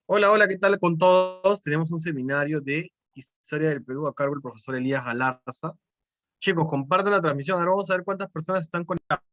Hola, hola, ¿qué tal con todos? Tenemos un seminario de Historia del Perú a cargo del profesor Elías Galarza. Chicos, compartan la transmisión. Ahora vamos a ver cuántas personas están conectadas.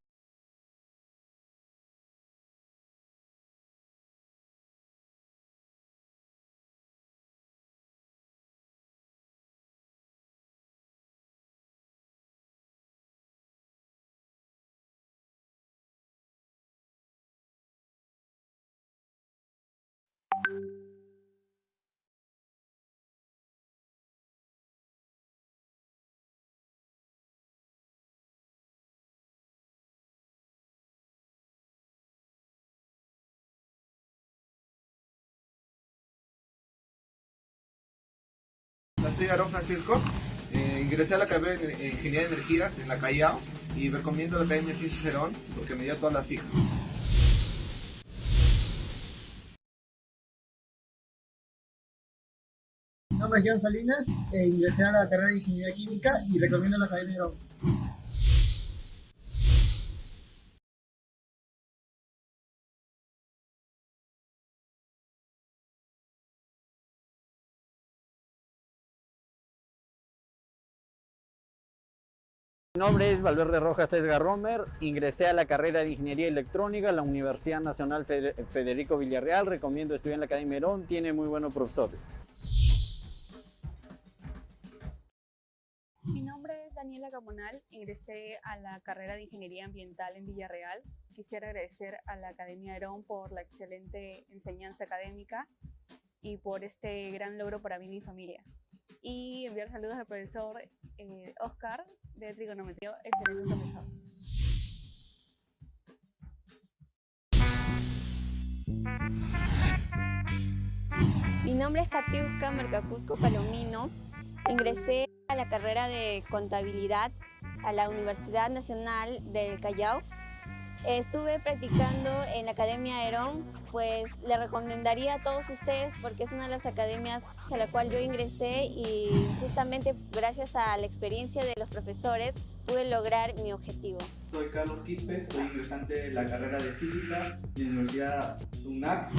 Soy Aarón Francisco, ingresé a la carrera de Ingeniería de Energías en la Callao y recomiendo la Academia Ciencias Cerón porque me dio todas las fijas. Mi nombre es John Salinas, ingresé a la carrera de Ingeniería Química y recomiendo la Academia Aarón. Mi nombre es Valverde Rojas Edgar Romer, ingresé a la carrera de Ingeniería Electrónica en la Universidad Nacional Federico Villarreal, recomiendo estudiar en la Academia Aarón, tiene muy buenos profesores. Mi nombre es Daniela Gamonal, ingresé a la carrera de Ingeniería Ambiental en Villarreal. Quisiera agradecer a la Academia Aarón por la excelente enseñanza académica y por este gran logro para mí y mi familia. Y enviar saludos al profesor Oscar de trigonometría, excelente profesor. Mi nombre es Katiuska Mercacusco Palomino. Ingresé a la carrera de Contabilidad a la Universidad Nacional del Callao. Estuve practicando en la Academia Aarón, pues le recomendaría a todos ustedes porque es una de las academias a la cual yo ingresé y justamente gracias a la experiencia de los profesores pude lograr mi objetivo. Soy Carlos Quispe, soy ingresante de la carrera de Física de la Universidad UNAC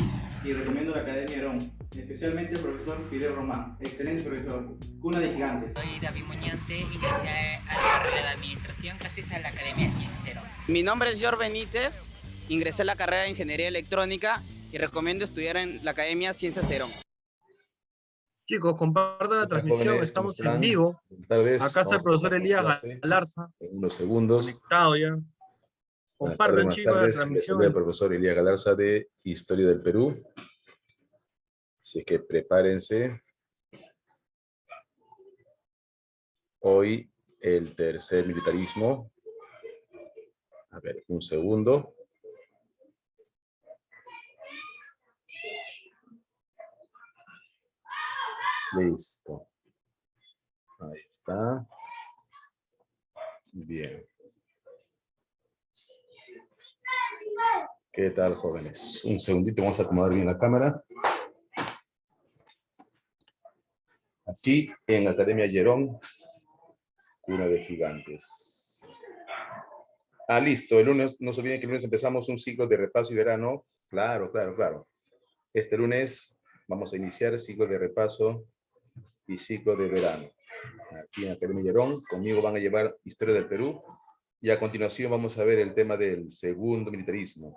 y recomiendo la Academia Aarón, especialmente el profesor Fidel Román, excelente profesor, cuna de gigantes. Soy David Muñante, ingresé a la carrera de Administración gracias a la Academia de Ciencias Cerón. Mi nombre es George Benítez, ingresé a la carrera de Ingeniería Electrónica y recomiendo estudiar en la Academia Ciencias Cerón. Chicos, compartan la transmisión, jóvenes, estamos ¿cómo en están? vivo. Buenas tardes. Acá está el profesor Elías Galarza, En unos segundos. conectado ya. Compartan, chicos, la Les saluda el transmisión. profesor Elías Galarza de Historia del Perú. Así que prepárense. Hoy el tercer militarismo. A ver, un segundo. Listo. Ahí está. Bien. ¿Qué tal, jóvenes? Un segundito, vamos a acomodar bien la cámara. Aquí en Academia Aarón, cuna de gigantes. Listo. El lunes, no se olviden que el lunes empezamos un ciclo de repaso y verano. Claro, claro, claro. Este lunes vamos a iniciar ciclo de repaso y ciclo de verano. Aquí en Academia Aarón, conmigo van a llevar Historia del Perú. Y a continuación vamos a ver el tema del segundo militarismo.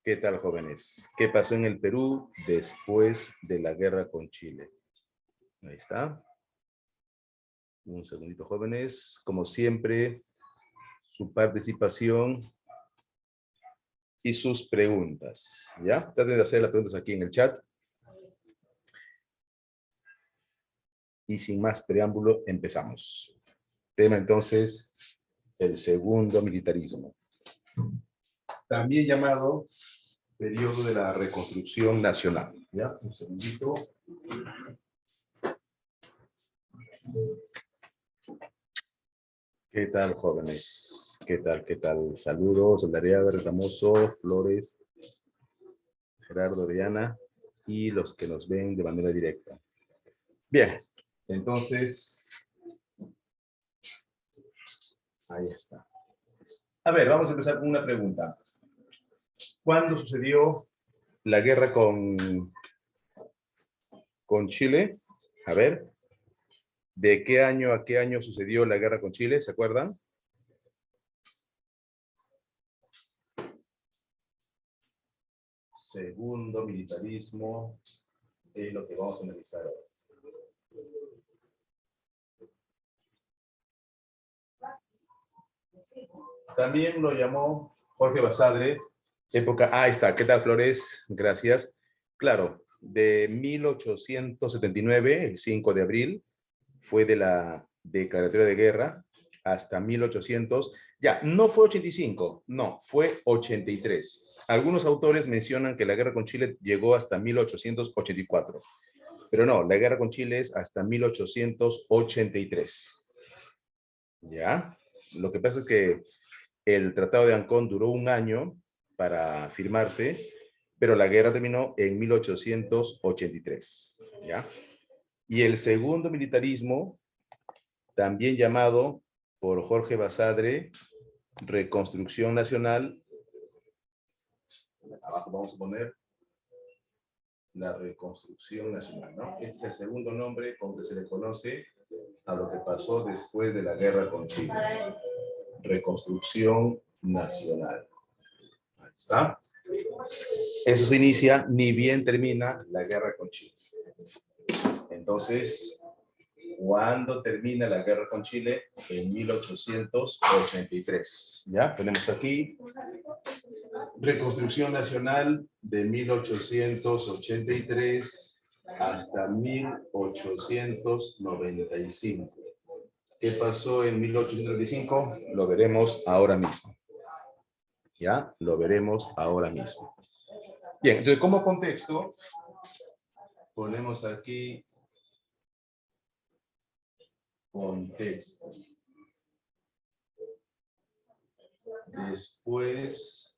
¿Qué tal, jóvenes? ¿Qué pasó en el Perú después de la guerra con Chile? Ahí está. Un segundito, jóvenes. Como siempre, su participación y sus preguntas. ¿Ya? Traten de hacer las preguntas aquí en el chat. Y sin más preámbulo, empezamos. Tema entonces, el segundo militarismo. También llamado periodo de la reconstrucción nacional. ¿Ya? Un segundito. ¿Qué tal, jóvenes? ¿Qué tal? ¿Qué tal? Saludos, Aldariaga, Retamoso, Flores, Gerardo, Diana y los que nos ven de manera directa. Bien, entonces, ahí está. A ver, vamos a empezar con una pregunta. ¿Cuándo sucedió la guerra con Chile? A ver, ¿de qué año a qué año sucedió la guerra con Chile? ¿Se acuerdan? Segundo militarismo es lo que vamos a analizar ahora. También lo llamó Jorge Basadre, época, ahí está, ¿qué tal, Flores? Gracias. Claro, de 1879, el 5 de abril, fue de la declaratoria de guerra, hasta 1800, ya, no fue 85, no, fue 83. Algunos autores mencionan que la guerra con Chile llegó hasta 1884, pero no, la guerra con Chile es hasta 1883. ¿Ya? Lo que pasa es que el Tratado de Ancón duró un año para firmarse, pero la guerra terminó en 1883. ¿Ya? Y el segundo militarismo, también llamado por Jorge Basadre, Reconstrucción Nacional. Abajo vamos a poner la Reconstrucción Nacional, ¿no? Este es el segundo nombre con que se le conoce a lo que pasó después de la guerra con Chile. Reconstrucción Nacional. Ahí está. Eso se inicia ni bien termina la guerra con Chile. Entonces, ¿cuándo termina la guerra con Chile? En 1883. ¿Ya? Tenemos aquí Reconstrucción Nacional de 1883 hasta 1895. ¿Qué pasó en 1895? Lo veremos ahora mismo. ¿Ya? Lo veremos ahora mismo. Bien, entonces como contexto, ponemos aquí contexto. Después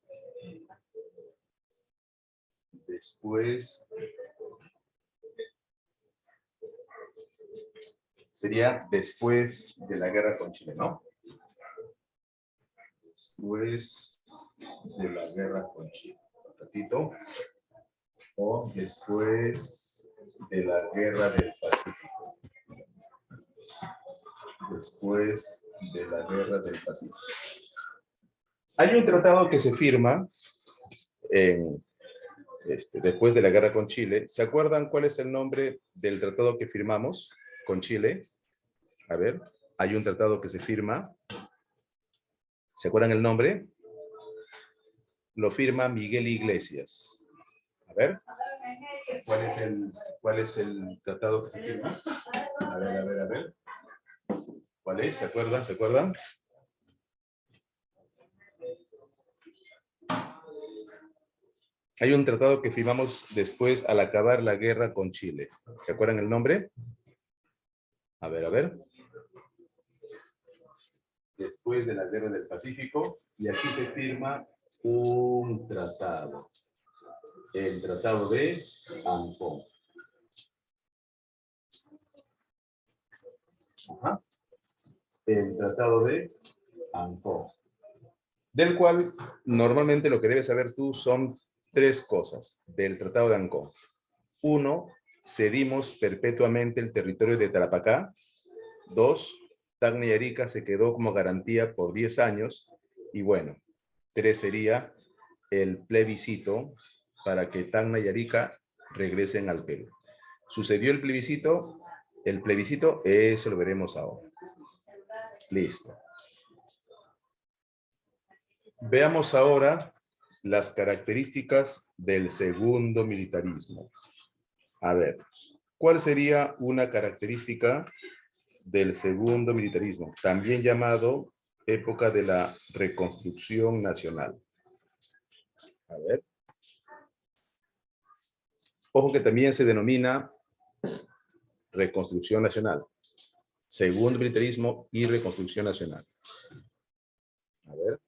sería después de la guerra con Chile, ¿no? Después de la guerra con Chile. Un ratito. O después de la guerra del Pacífico. Después de la guerra del Pacífico. Hay un tratado que se firma después de la guerra con Chile. ¿Se acuerdan cuál es el nombre del tratado que firmamos con Chile? A ver, hay un tratado que se firma. ¿Se acuerdan el nombre? Lo firma Miguel Iglesias. A ver, ¿cuál es el tratado que se firma? A ver. ¿Cuál es? ¿Se acuerdan? ¿Se acuerdan? Hay un tratado que firmamos después al acabar la guerra con Chile. ¿Se acuerdan el nombre? A ver. Después de la guerra del Pacífico. Y aquí se firma un tratado. El Tratado de Ancón. Ajá. El Tratado de Ancón. Del cual normalmente lo que debes saber tú son tres cosas del Tratado de Ancón. Uno, cedimos perpetuamente el territorio de Tarapacá. Dos, Tacna y Arica se quedó como garantía por 10 años. Y bueno, tres sería el plebiscito para que Tacna y Arica regresen al Perú. ¿Sucedió el plebiscito? El plebiscito, eso lo veremos ahora. Listo. Veamos ahora las características del segundo militarismo. A ver, ¿cuál sería una característica del segundo militarismo? También llamado época de la reconstrucción nacional. A ver, Ojo que también se denomina reconstrucción nacional. Segundo militarismo y reconstrucción nacional. A ver,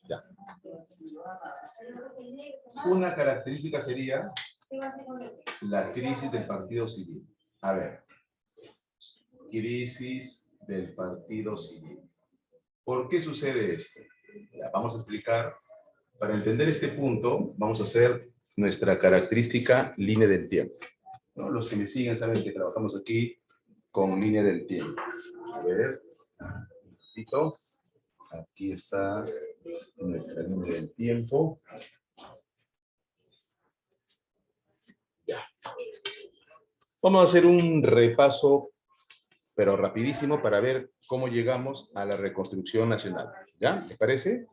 ya. Una característica sería la crisis del partido civil. A ver, crisis del partido civil. ¿Por qué sucede esto? Ya, vamos a explicar. Para entender este punto, vamos a hacer nuestra característica línea del tiempo, ¿no? Los que me siguen saben que trabajamos aquí con línea del tiempo. A ver, listo. Aquí está nuestra línea del tiempo. Ya. Vamos a hacer un repaso, pero rapidísimo, para ver cómo llegamos a la reconstrucción nacional. ¿Ya? ¿Les parece?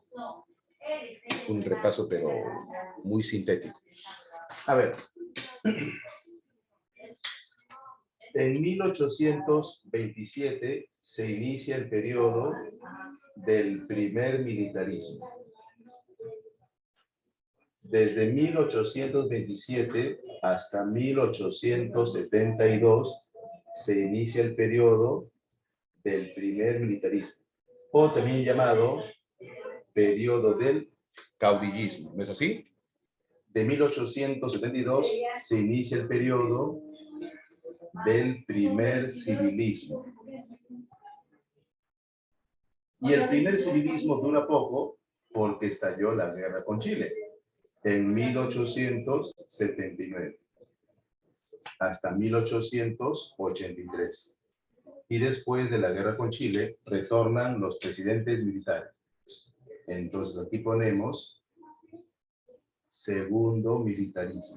Un repaso, pero muy sintético. A ver. En 1827 se inicia el periodo del primer militarismo. Desde 1827 hasta 1872 se inicia el periodo del primer militarismo, o también llamado periodo del caudillismo, ¿no es así? De 1872 se inicia el periodo del primer civilismo. Y el primer civilismo dura poco porque estalló la guerra con Chile en 1879 hasta 1883. Y después de la guerra con Chile retornan los presidentes militares. Entonces aquí ponemos segundo militarismo,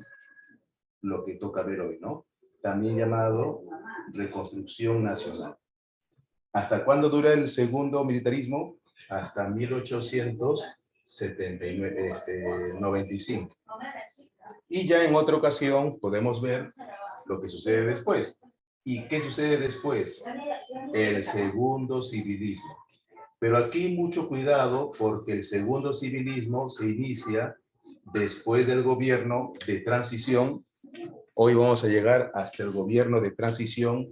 lo que toca ver hoy, ¿no? También llamado reconstrucción nacional. ¿Hasta cuándo dura el segundo militarismo? Hasta 1895. Y ya en otra ocasión podemos ver lo que sucede después. ¿Y qué sucede después? El segundo civilismo. Pero aquí mucho cuidado porque el segundo civilismo se inicia después del gobierno de transición. Hoy vamos a llegar hasta el gobierno de transición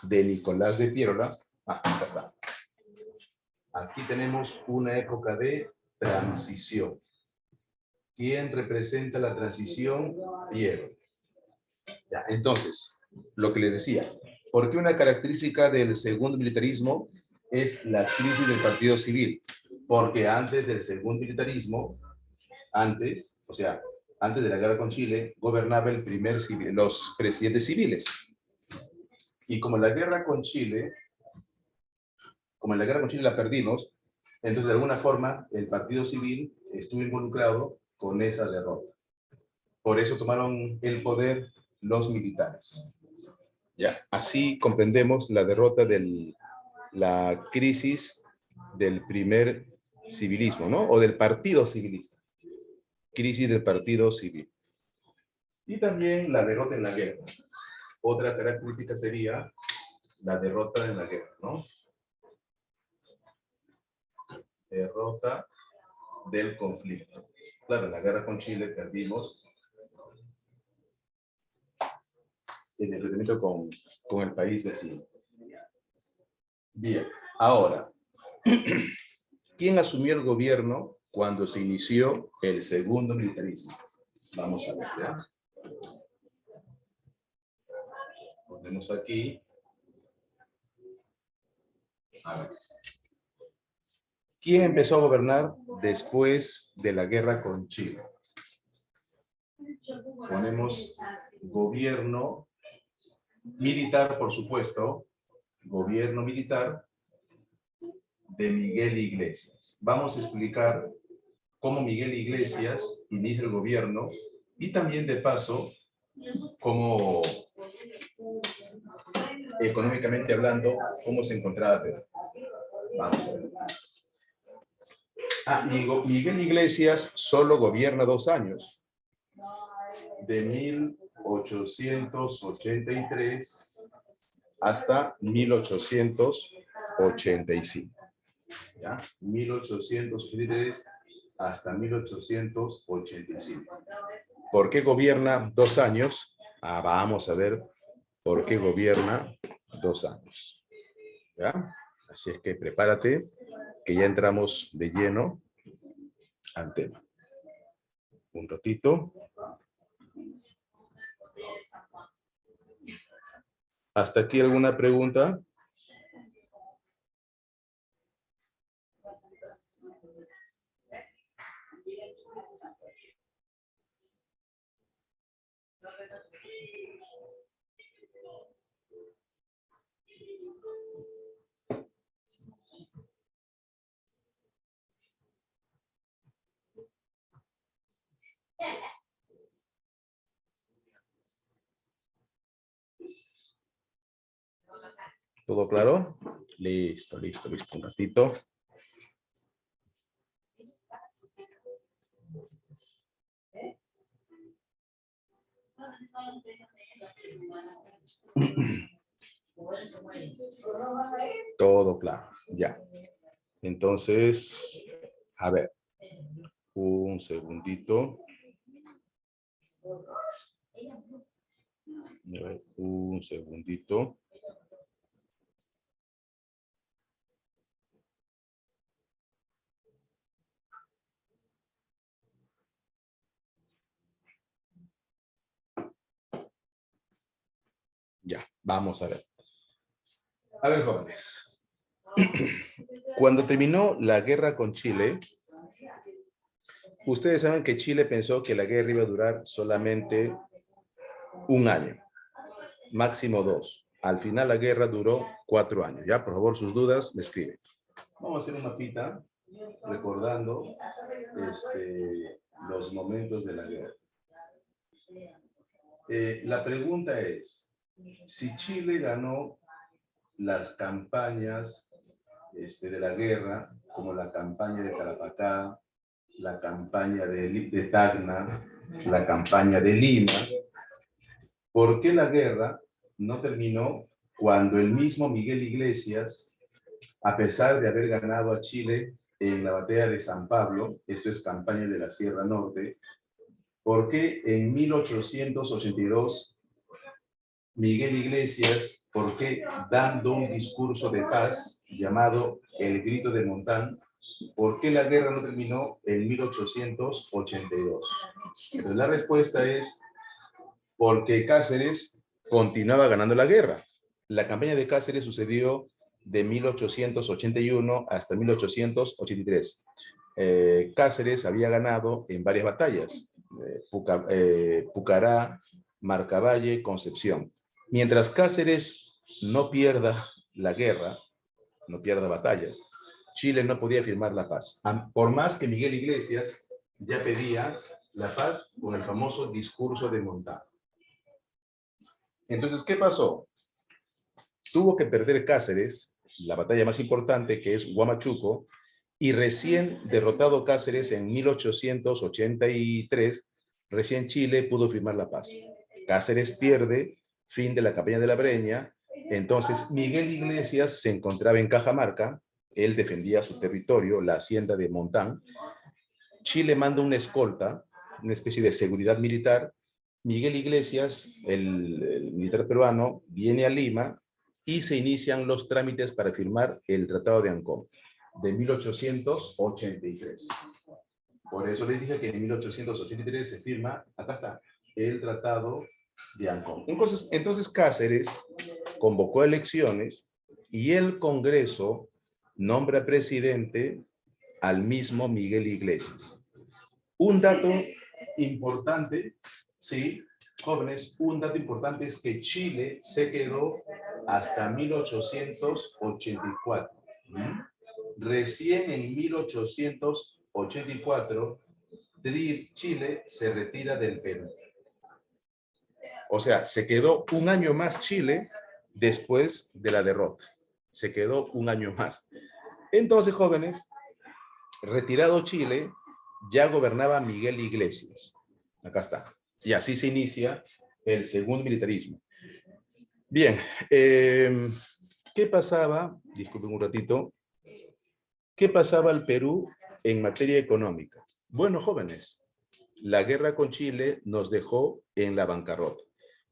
de Nicolás de Piérola. Acá está. Aquí tenemos una época de transición. ¿Quién representa la transición? Piérola. Ya, entonces, lo que les decía, ¿por qué una característica del segundo militarismo es la crisis del partido civil? Porque antes del segundo militarismo, antes de la guerra con Chile, gobernaba el primer civil, los presidentes civiles. Y como la guerra con Chile la perdimos, entonces de alguna forma el partido civil estuvo involucrado con esa derrota. Por eso tomaron el poder los militares. Ya, así comprendemos la derrota de la crisis del primer civilismo, ¿no? O del partido civilista. Crisis del partido civil. Y también la derrota en la guerra. Otra característica sería la derrota en la guerra, ¿no? Derrota del conflicto. Claro, en la guerra con Chile perdimos el enfrentamiento con el país vecino. Bien, ahora, ¿quién asumió el gobierno cuando se inició el segundo militarismo? Vamos a ver, ¿ya? Ponemos aquí. A ver. ¿Quién empezó a gobernar después de la guerra con Chile? Ponemos gobierno militar, por supuesto. Gobierno militar de Miguel Iglesias. Vamos a explicar cómo Miguel Iglesias inicia el gobierno y también de paso cómo, económicamente hablando, cómo se encontraba Perú. Vamos a ver. Miguel Iglesias solo gobierna 2 años, de 1883 hasta 1885. ¿Ya? 1883 hasta 1885. ¿Por qué gobierna 2 años? Vamos a ver por qué gobierna 2 años. ¿Ya? Así es que prepárate, que ya entramos de lleno al tema. Un ratito. ¿Hasta aquí alguna pregunta? ¿Todo claro? Listo, listo, listo. Un ratito. Todo claro, ya. Entonces, a ver, un segundito. A ver, un segundito. Ya, vamos a ver. A ver, jóvenes. Cuando terminó la guerra con Chile, ustedes saben que Chile pensó que la guerra iba a durar solamente 1 año, máximo 2. Al final la guerra duró 4 años. Ya, por favor, sus dudas me escriben. Vamos a hacer un mapita recordando los momentos de la guerra. La pregunta es, si Chile ganó las campañas de la guerra, como la campaña de Tarapacá, la campaña de Tacna, la campaña de Lima, ¿por qué la guerra no terminó cuando el mismo Miguel Iglesias, a pesar de haber ganado a Chile en la batalla de San Pablo, esto es campaña de la Sierra Norte, por qué en 1882 Miguel Iglesias, por qué dando un discurso de paz llamado El Grito de Montán, por qué la guerra no terminó en 1882? Entonces la respuesta es porque Cáceres continuaba ganando la guerra. La campaña de Cáceres sucedió de 1881 hasta 1883. Cáceres había ganado en varias batallas, Pucará, Marcavalle, Concepción. Mientras Cáceres no pierda la guerra, no pierda batallas, Chile no podía firmar la paz. Por más que Miguel Iglesias ya pedía la paz con el famoso discurso de Montán. Entonces, ¿qué pasó? Tuvo que perder Cáceres, la batalla más importante, que es Huamachuco, y recién derrotado Cáceres en 1883, recién Chile pudo firmar la paz. Cáceres pierde, fin de la campaña de la Breña, entonces Miguel Iglesias se encontraba en Cajamarca, él defendía su territorio, la hacienda de Montán. Chile manda una escolta, una especie de seguridad militar. Miguel Iglesias, el militar peruano, viene a Lima y se inician los trámites para firmar el Tratado de Ancón de 1883. Por eso les dije que en 1883 se firma, acá está, el Tratado de Ancón. Entonces Cáceres convocó elecciones y el Congreso nombra presidente al mismo Miguel Iglesias. Un dato importante, sí, jóvenes, un dato importante es que Chile se quedó hasta 1884. Recién en 1884, Chile se retira del Perú. O sea, se quedó 1 año más Chile después de la derrota. Se quedó 1 año más. Entonces, jóvenes, retirado Chile, ya gobernaba Miguel Iglesias. Acá está. Y así se inicia el segundo militarismo. Bien, ¿qué pasaba? Disculpen un ratito. ¿Qué pasaba al Perú en materia económica? Bueno, jóvenes, la guerra con Chile nos dejó en la bancarrota.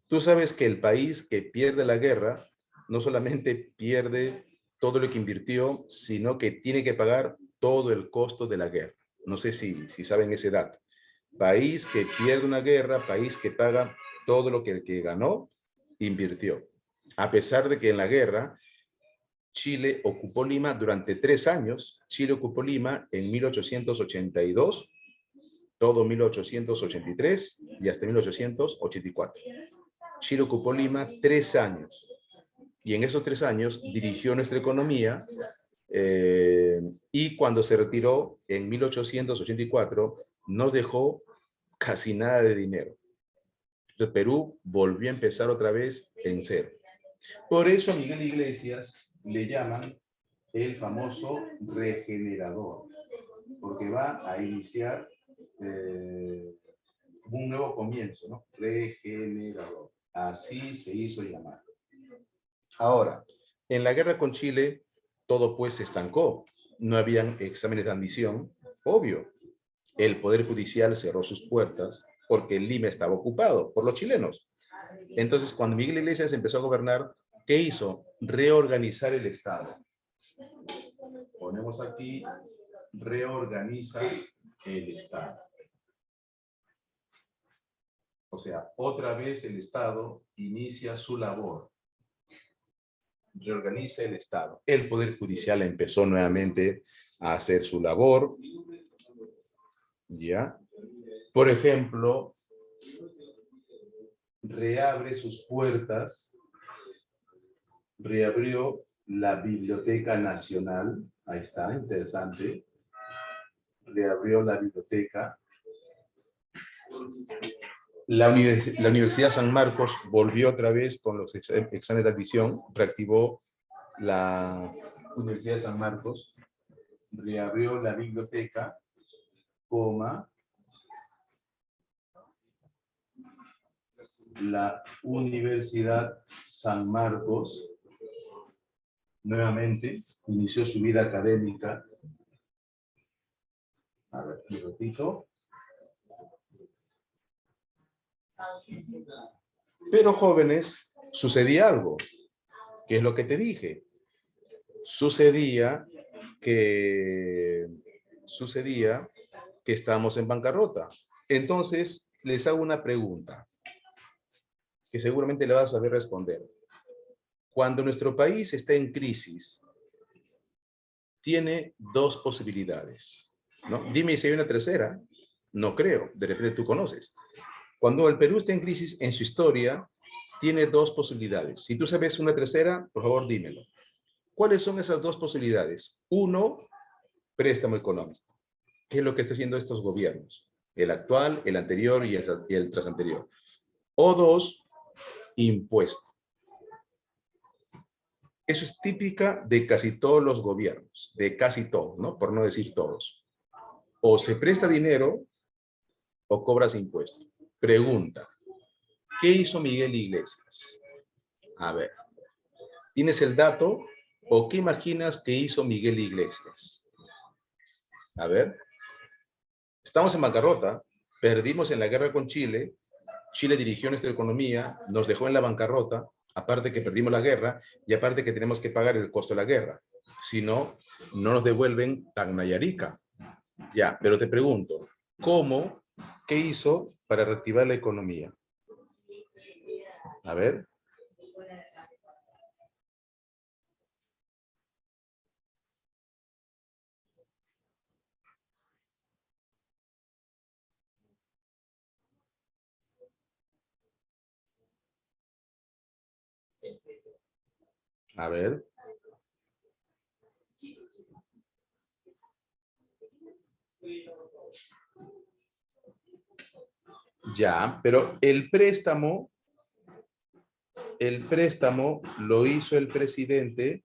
Tú sabes que el país que pierde la guerra no solamente pierde todo lo que invirtió, sino que tiene que pagar todo el costo de la guerra. No sé si saben ese dato. País que pierde una guerra, país que paga todo lo que el que ganó, invirtió. A pesar de que en la guerra, Chile ocupó Lima durante 3 años. Chile ocupó Lima en 1882, todo 1883 y hasta 1884. Chile ocupó Lima 3 años. Y en esos 3 años dirigió nuestra economía y cuando se retiró en 1884 nos dejó casi nada de dinero. Entonces Perú volvió a empezar otra vez en cero. Por eso a Miguel Iglesias le llaman el famoso regenerador, porque va a iniciar un nuevo comienzo, ¿no? Regenerador. Así se hizo llamar. Ahora, en la guerra con Chile, todo pues se estancó. No habían exámenes de admisión, obvio. El Poder Judicial cerró sus puertas porque Lima estaba ocupado por los chilenos. Entonces, cuando Miguel Iglesias empezó a gobernar, ¿qué hizo? Reorganizar el Estado. Ponemos aquí, reorganiza el Estado. O sea, otra vez el Estado inicia su labor. Reorganiza el Estado. El Poder Judicial empezó nuevamente a hacer su labor. ¿Ya? Por ejemplo, reabre sus puertas, reabrió la Biblioteca Nacional. Ahí está, interesante. Reabrió la biblioteca. La Universidad San Marcos volvió otra vez con los exámenes de admisión, reactivó la Universidad de San Marcos, reabrió la biblioteca, la Universidad San Marcos, nuevamente, inició su vida académica. A ver, un ratito. Pero jóvenes, sucedía algo, que es lo que te dije. Sucedía que estamos en bancarrota. Entonces, les hago una pregunta, que seguramente le vas a saber responder. Cuando nuestro país está en crisis, tiene 2 posibilidades, ¿no? Dime si hay una tercera. No creo, de repente tú conoces. Cuando el Perú está en crisis en su historia, tiene 2 posibilidades. Si tú sabes una tercera, por favor dímelo. ¿Cuáles son esas 2 posibilidades? 1, préstamo económico. ¿Qué es lo que están haciendo estos gobiernos? El actual, el anterior y el trasanterior. O 2, impuesto. Eso es típica de casi todos los gobiernos, de casi todos, ¿no? Por no decir todos. O se presta dinero o cobras impuesto. Pregunta, ¿qué hizo Miguel Iglesias? A ver, ¿tienes el dato o qué imaginas que hizo Miguel Iglesias? A ver, estamos en bancarrota, perdimos en la guerra con Chile, Chile dirigió nuestra economía, nos dejó en la bancarrota, aparte que perdimos la guerra y aparte que tenemos que pagar el costo de la guerra. Si no, no nos devuelven Tacna-Arica. Ya, pero te pregunto, ¿cómo? ¿Qué hizo para reactivar la economía? A ver. A ver. Ya, pero el préstamo lo hizo el presidente.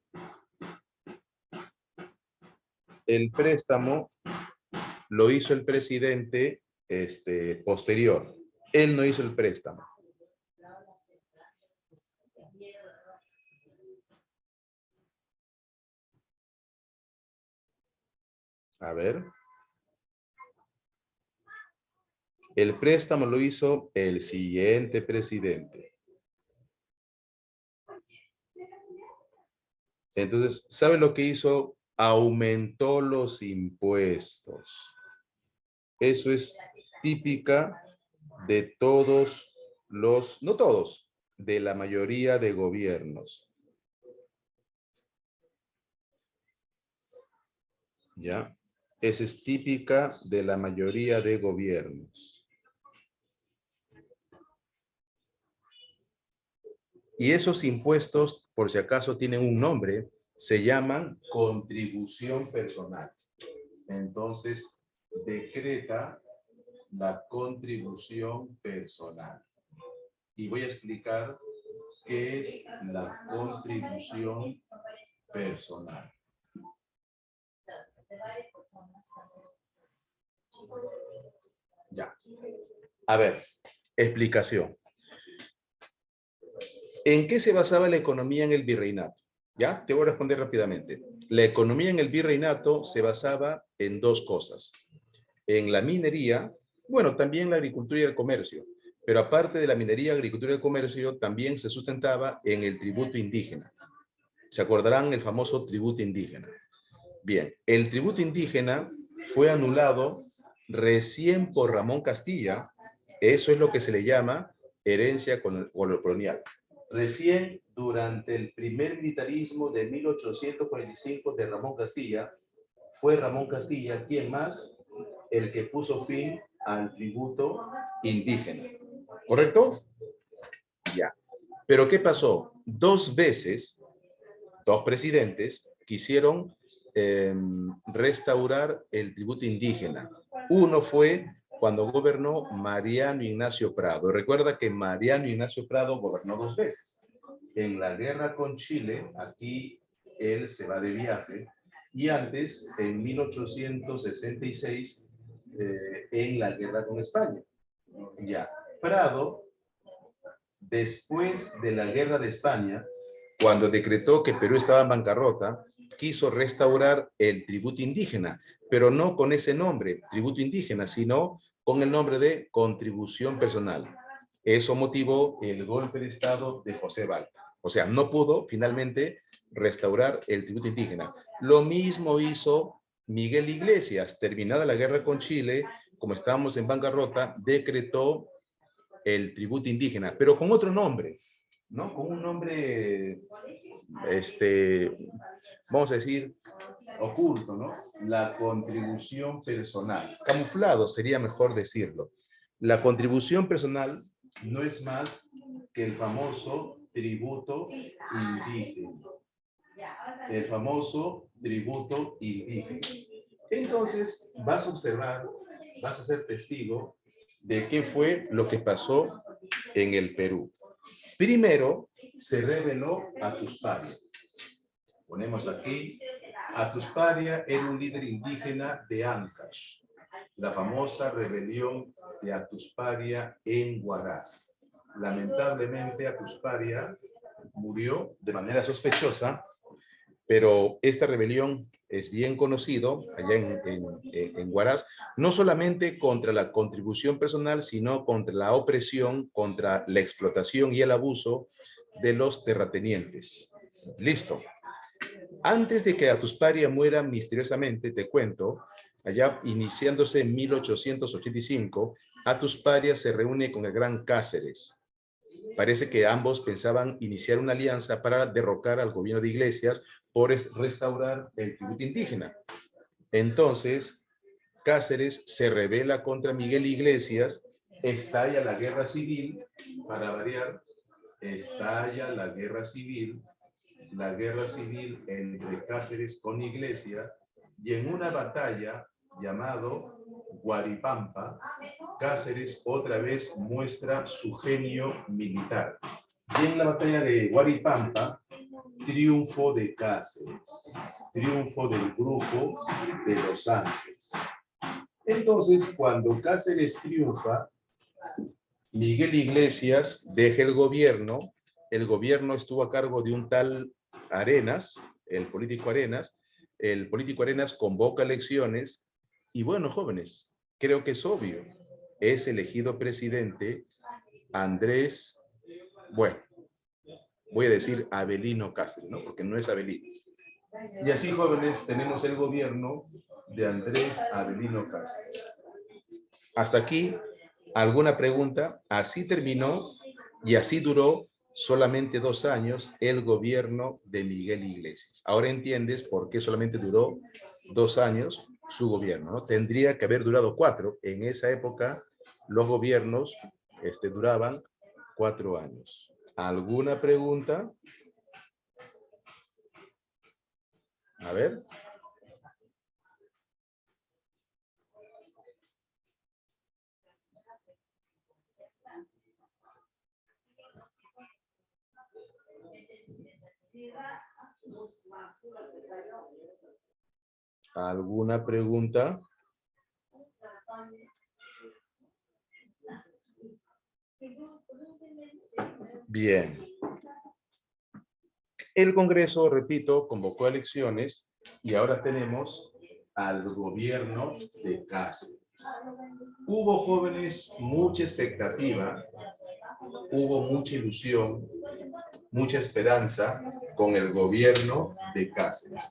El préstamo lo hizo el presidente posterior. Él no hizo el préstamo. A ver. El préstamo lo hizo el siguiente presidente. Entonces, ¿sabe lo que hizo? Aumentó los impuestos. Eso es típica de todos los, no todos, de la mayoría de gobiernos. ¿Ya? Esa es típica de la mayoría de gobiernos. Y esos impuestos, por si acaso tienen un nombre, se llaman contribución personal. Entonces, decreta la contribución personal. Y voy a explicar qué es la contribución personal. Ya. A ver, explicación. ¿En qué se basaba la economía en el virreinato? ¿Ya? Te voy a responder rápidamente. La economía en el virreinato se basaba en dos cosas. En la minería, bueno, también la agricultura y el comercio. Pero aparte de la minería, agricultura y el comercio, también se sustentaba en el tributo indígena. ¿Se acordarán el famoso tributo indígena? Bien, el tributo indígena fue anulado recién por Ramón Castilla. Eso es lo que se le llama herencia colonial. Recién durante el primer militarismo de 1845 de Ramón Castilla, fue Ramón Castilla quien más el que puso fin al tributo indígena. ¿Correcto? Ya. Pero ¿qué pasó? Dos veces, dos presidentes quisieron restaurar el tributo indígena. Uno fue cuando gobernó Mariano Ignacio Prado. Recuerda que Mariano Ignacio Prado gobernó dos veces. En la guerra con Chile, aquí él se va de viaje, y antes, en 1866, en la guerra con España. Ya, Prado, después de la guerra de España, cuando decretó que Perú estaba en bancarrota, quiso restaurar el tributo indígena, pero no con ese nombre, tributo indígena, sino con el nombre de contribución personal. Eso motivó el golpe de Estado de José Balta. O sea, no pudo finalmente restaurar el tributo indígena. Lo mismo hizo Miguel Iglesias. Terminada la guerra con Chile, como estábamos en bancarrota, decretó el tributo indígena, pero con otro nombre, ¿no? Con un nombre, vamos a decir, oculto, ¿no? La contribución personal. Camuflado sería mejor decirlo. La contribución personal no es más que el famoso tributo indígena. El famoso tributo indígena. Entonces, vas a observar, vas a ser testigo de qué fue lo que pasó en el Perú. Primero, se rebeló Atusparia. Ponemos aquí, Atusparia era un líder indígena de Ancash, la famosa rebelión de Atusparia en Huaraz. Lamentablemente, Atusparia murió de manera sospechosa, pero esta rebelión es bien conocido allá en Huaraz, no solamente contra la contribución personal, sino contra la opresión, contra la explotación y el abuso de los terratenientes. Listo. Antes de que Atusparia muera misteriosamente, te cuento, allá iniciándose en 1885, Atusparia se reúne con el gran Cáceres. Parece que ambos pensaban iniciar una alianza para derrocar al gobierno de Iglesias por restaurar el tributo indígena. Entonces, Cáceres se rebela contra Miguel Iglesias, estalla la guerra civil, para variar, estalla la guerra civil entre Cáceres con Iglesias, y en una batalla llamado Guaripampa, Cáceres otra vez muestra su genio militar. Y en la batalla de Guaripampa, triunfo de Cáceres, triunfo del grupo de los Andes. Entonces, cuando Cáceres triunfa, Miguel Iglesias deja el gobierno estuvo a cargo de un tal Arenas, el político Arenas convoca elecciones, y bueno, jóvenes, creo que es obvio, es elegido presidente Andrés, bueno, voy a decir Avelino Cáceres, ¿no? Porque no es Avelino. Y así, jóvenes, tenemos el gobierno de Andrés Avelino Cáceres. Hasta aquí, ¿alguna pregunta? Así terminó y así duró solamente 2 años el gobierno de Miguel Iglesias. Ahora entiendes por qué solamente duró 2 años su gobierno, ¿no? Tendría que haber durado 4. En esa época, los gobiernos duraban 4 años. ¿Alguna pregunta? A ver. ¿Alguna pregunta? Bien. El Congreso, repito, convocó elecciones y ahora tenemos al gobierno de Cáceres. Hubo, jóvenes, mucha expectativa, hubo mucha ilusión, mucha esperanza con el gobierno de Cáceres.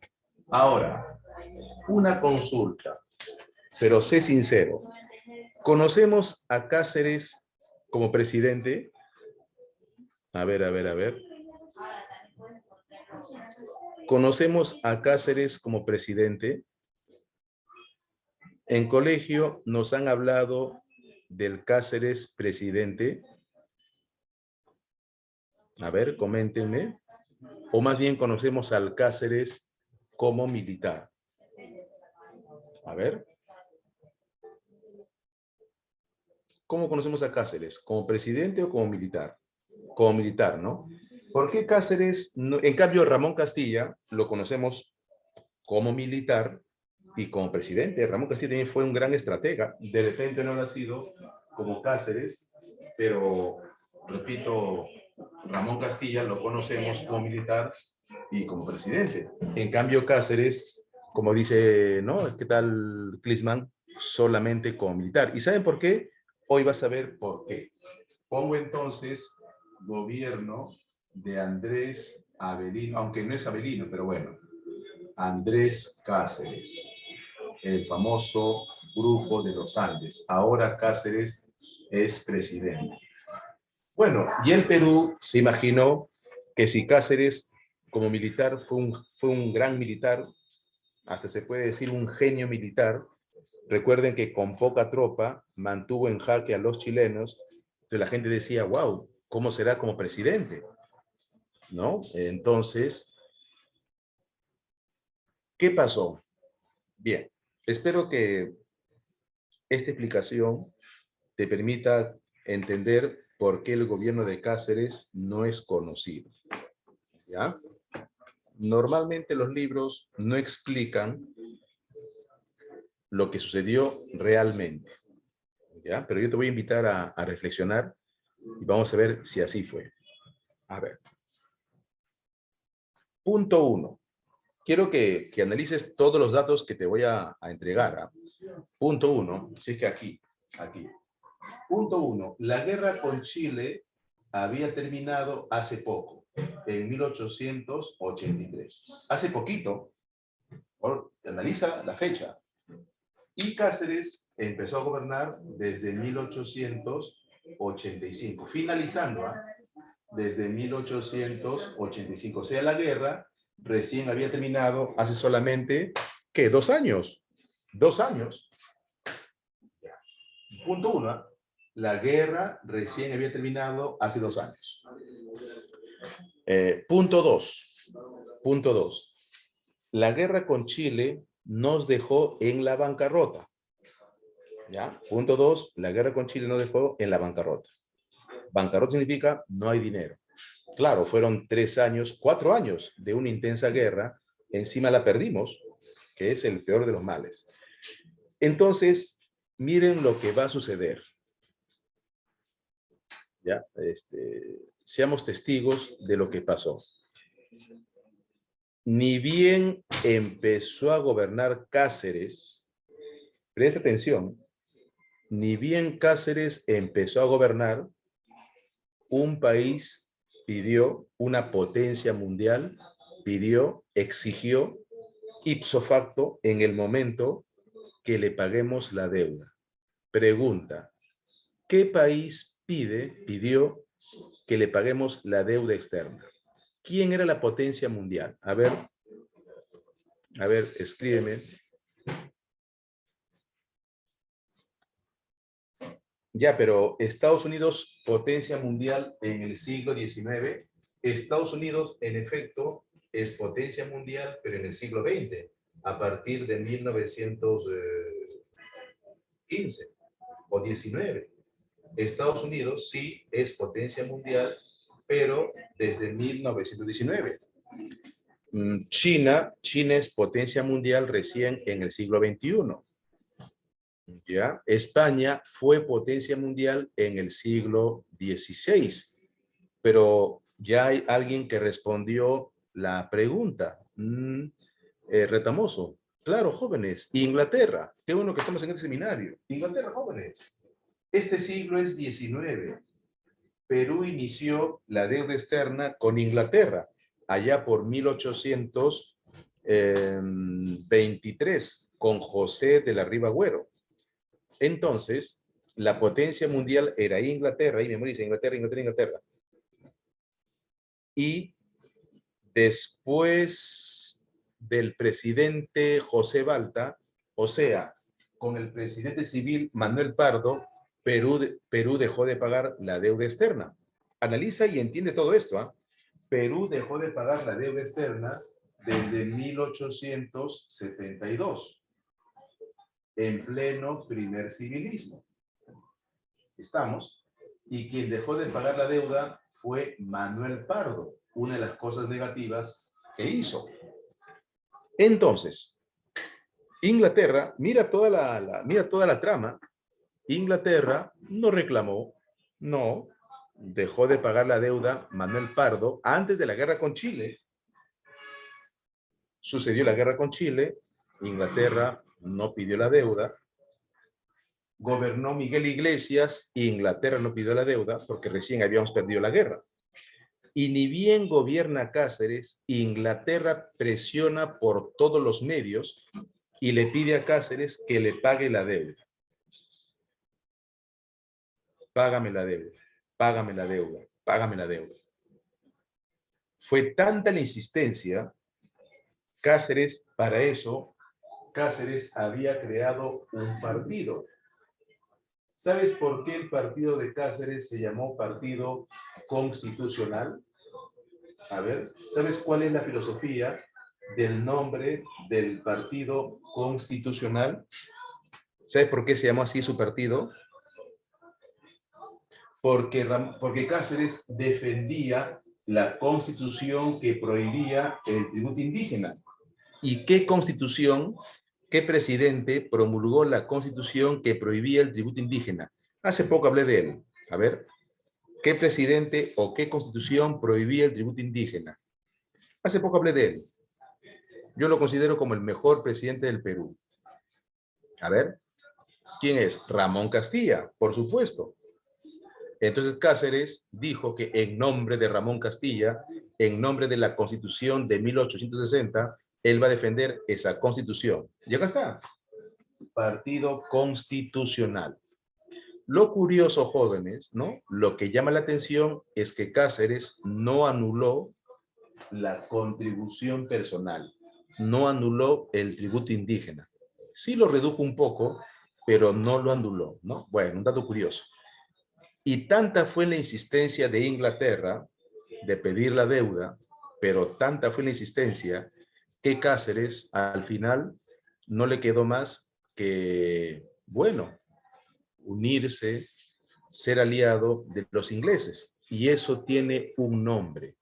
Ahora, una consulta, pero sé sincero. ¿Conocemos a Cáceres como presidente? A ver. ¿Conocemos a Cáceres como presidente? En colegio nos han hablado del Cáceres presidente. A ver, coméntenme. O más bien conocemos al Cáceres como militar. A ver. ¿Cómo conocemos a Cáceres? ¿Como presidente o como militar? Como militar, ¿no? ¿Por qué Cáceres? No, en cambio, Ramón Castilla lo conocemos como militar y como presidente. Ramón Castilla también fue un gran estratega. De repente no lo ha sido como Cáceres, pero, repito, Ramón Castilla lo conocemos como militar y como presidente. En cambio, Cáceres, como dice, ¿no? ¿Qué tal Clisman? Solamente como militar. ¿Y saben por qué? Hoy vas a ver por qué. Pongo entonces gobierno de Andrés Avelino, aunque no es Avelino, pero bueno, Andrés Cáceres, el famoso brujo de los Andes. Ahora Cáceres es presidente. Bueno, y el Perú se imaginó que si Cáceres como militar fue un gran militar, hasta se puede decir un genio militar. Recuerden que con poca tropa mantuvo en jaque a los chilenos. Entonces la gente decía, wow, ¿cómo será como presidente? ¿No? Entonces, ¿qué pasó? Bien, espero que esta explicación te permita entender por qué el gobierno de Cáceres no es conocido. ¿Ya? Normalmente los libros no explican lo que sucedió realmente. ¿Ya? Pero yo te voy a invitar a reflexionar y vamos a ver si así fue. A ver. Punto 1. Quiero que analices todos los datos que te voy a entregar. Punto 1, si es que aquí. Punto 1. La guerra con Chile había terminado hace poco, en 1883. Hace poquito. Analiza la fecha. Y Cáceres empezó a gobernar desde 1885, finalizando desde 1885. O sea, la guerra recién había terminado hace solamente, ¿qué? 2 años. 2 años. Punto 1. La guerra recién había terminado hace 2 años. Punto 2. Punto 2. La guerra con Chile nos dejó en la bancarrota. ¿Ya? Punto 2. La guerra con Chile nos dejó en la bancarrota. Bancarrota significa no hay dinero. Claro, fueron 3 años, 4 años de una intensa guerra. Encima la perdimos, que es el peor de los males. Entonces, miren lo que va a suceder. ¿Ya? Seamos testigos de lo que pasó. Ni bien empezó a gobernar Cáceres, presta atención, ni bien Cáceres empezó a gobernar, un país pidió, una potencia mundial pidió, exigió, ipso facto, en el momento que le paguemos la deuda. Pregunta, ¿qué país pidió que le paguemos la deuda externa? ¿Quién era la potencia mundial? A ver, escríbeme. Ya, pero Estados Unidos, potencia mundial en el siglo XIX. Estados Unidos, en efecto, es potencia mundial, pero en el siglo XX, a partir de 1915 o 19. Estados Unidos sí es potencia mundial, pero desde 1919. China es potencia mundial recién en el siglo XXI. ¿Ya? España fue potencia mundial en el siglo XVI, pero ya hay alguien que respondió la pregunta. Retamoso. Claro, jóvenes. Inglaterra. Qué bueno que estamos en este seminario. Inglaterra, jóvenes. Este siglo es XIX. Perú inició la deuda externa con Inglaterra, allá por 1823, con José de la Riva Agüero. Entonces, la potencia mundial era Inglaterra, y memoriza, Inglaterra. Y después del presidente José Balta, o sea, con el presidente civil Manuel Pardo, Perú dejó de pagar la deuda externa. Analiza y entiende todo esto, ¿ah? Perú dejó de pagar la deuda externa desde 1872. En pleno primer civilismo. Estamos. Y quien dejó de pagar la deuda fue Manuel Pardo, una de las cosas negativas que hizo. Entonces, Inglaterra, mira toda la trama. Inglaterra no reclamó, no, dejó de pagar la deuda Manuel Pardo antes de la guerra con Chile. Sucedió la guerra con Chile, Inglaterra no pidió la deuda, gobernó Miguel Iglesias, Inglaterra no pidió la deuda porque recién habíamos perdido la guerra. Y ni bien gobierna Cáceres, Inglaterra presiona por todos los medios y le pide a Cáceres que le pague la deuda. Págame la deuda, págame la deuda, págame la deuda. Fue tanta la insistencia, Cáceres, para eso, Cáceres había creado un partido. ¿Sabes por qué el partido de Cáceres se llamó Partido Constitucional? A ver, ¿sabes cuál es la filosofía del nombre del Partido Constitucional? ¿Sabes por qué se llamó así su partido? Porque Cáceres defendía la constitución que prohibía el tributo indígena. ¿Y qué constitución, qué presidente promulgó la constitución que prohibía el tributo indígena? Hace poco hablé de él. A ver, ¿qué presidente o qué constitución prohibía el tributo indígena? Hace poco hablé de él. Yo lo considero como el mejor presidente del Perú. A ver, ¿quién es? Ramón Castilla, por supuesto. Entonces Cáceres dijo que en nombre de Ramón Castilla, en nombre de la Constitución de 1860, él va a defender esa Constitución. Y acá está. Partido Constitucional. Lo curioso, jóvenes, ¿no? Lo que llama la atención es que Cáceres no anuló la contribución personal, no anuló el tributo indígena. Sí lo redujo un poco, pero no lo anuló, ¿no? Bueno, un dato curioso. Y tanta fue la insistencia de Inglaterra de pedir la deuda, pero tanta fue la insistencia que Cáceres al final no le quedó más que, bueno, unirse, ser aliado de los ingleses. Y eso tiene un nombre.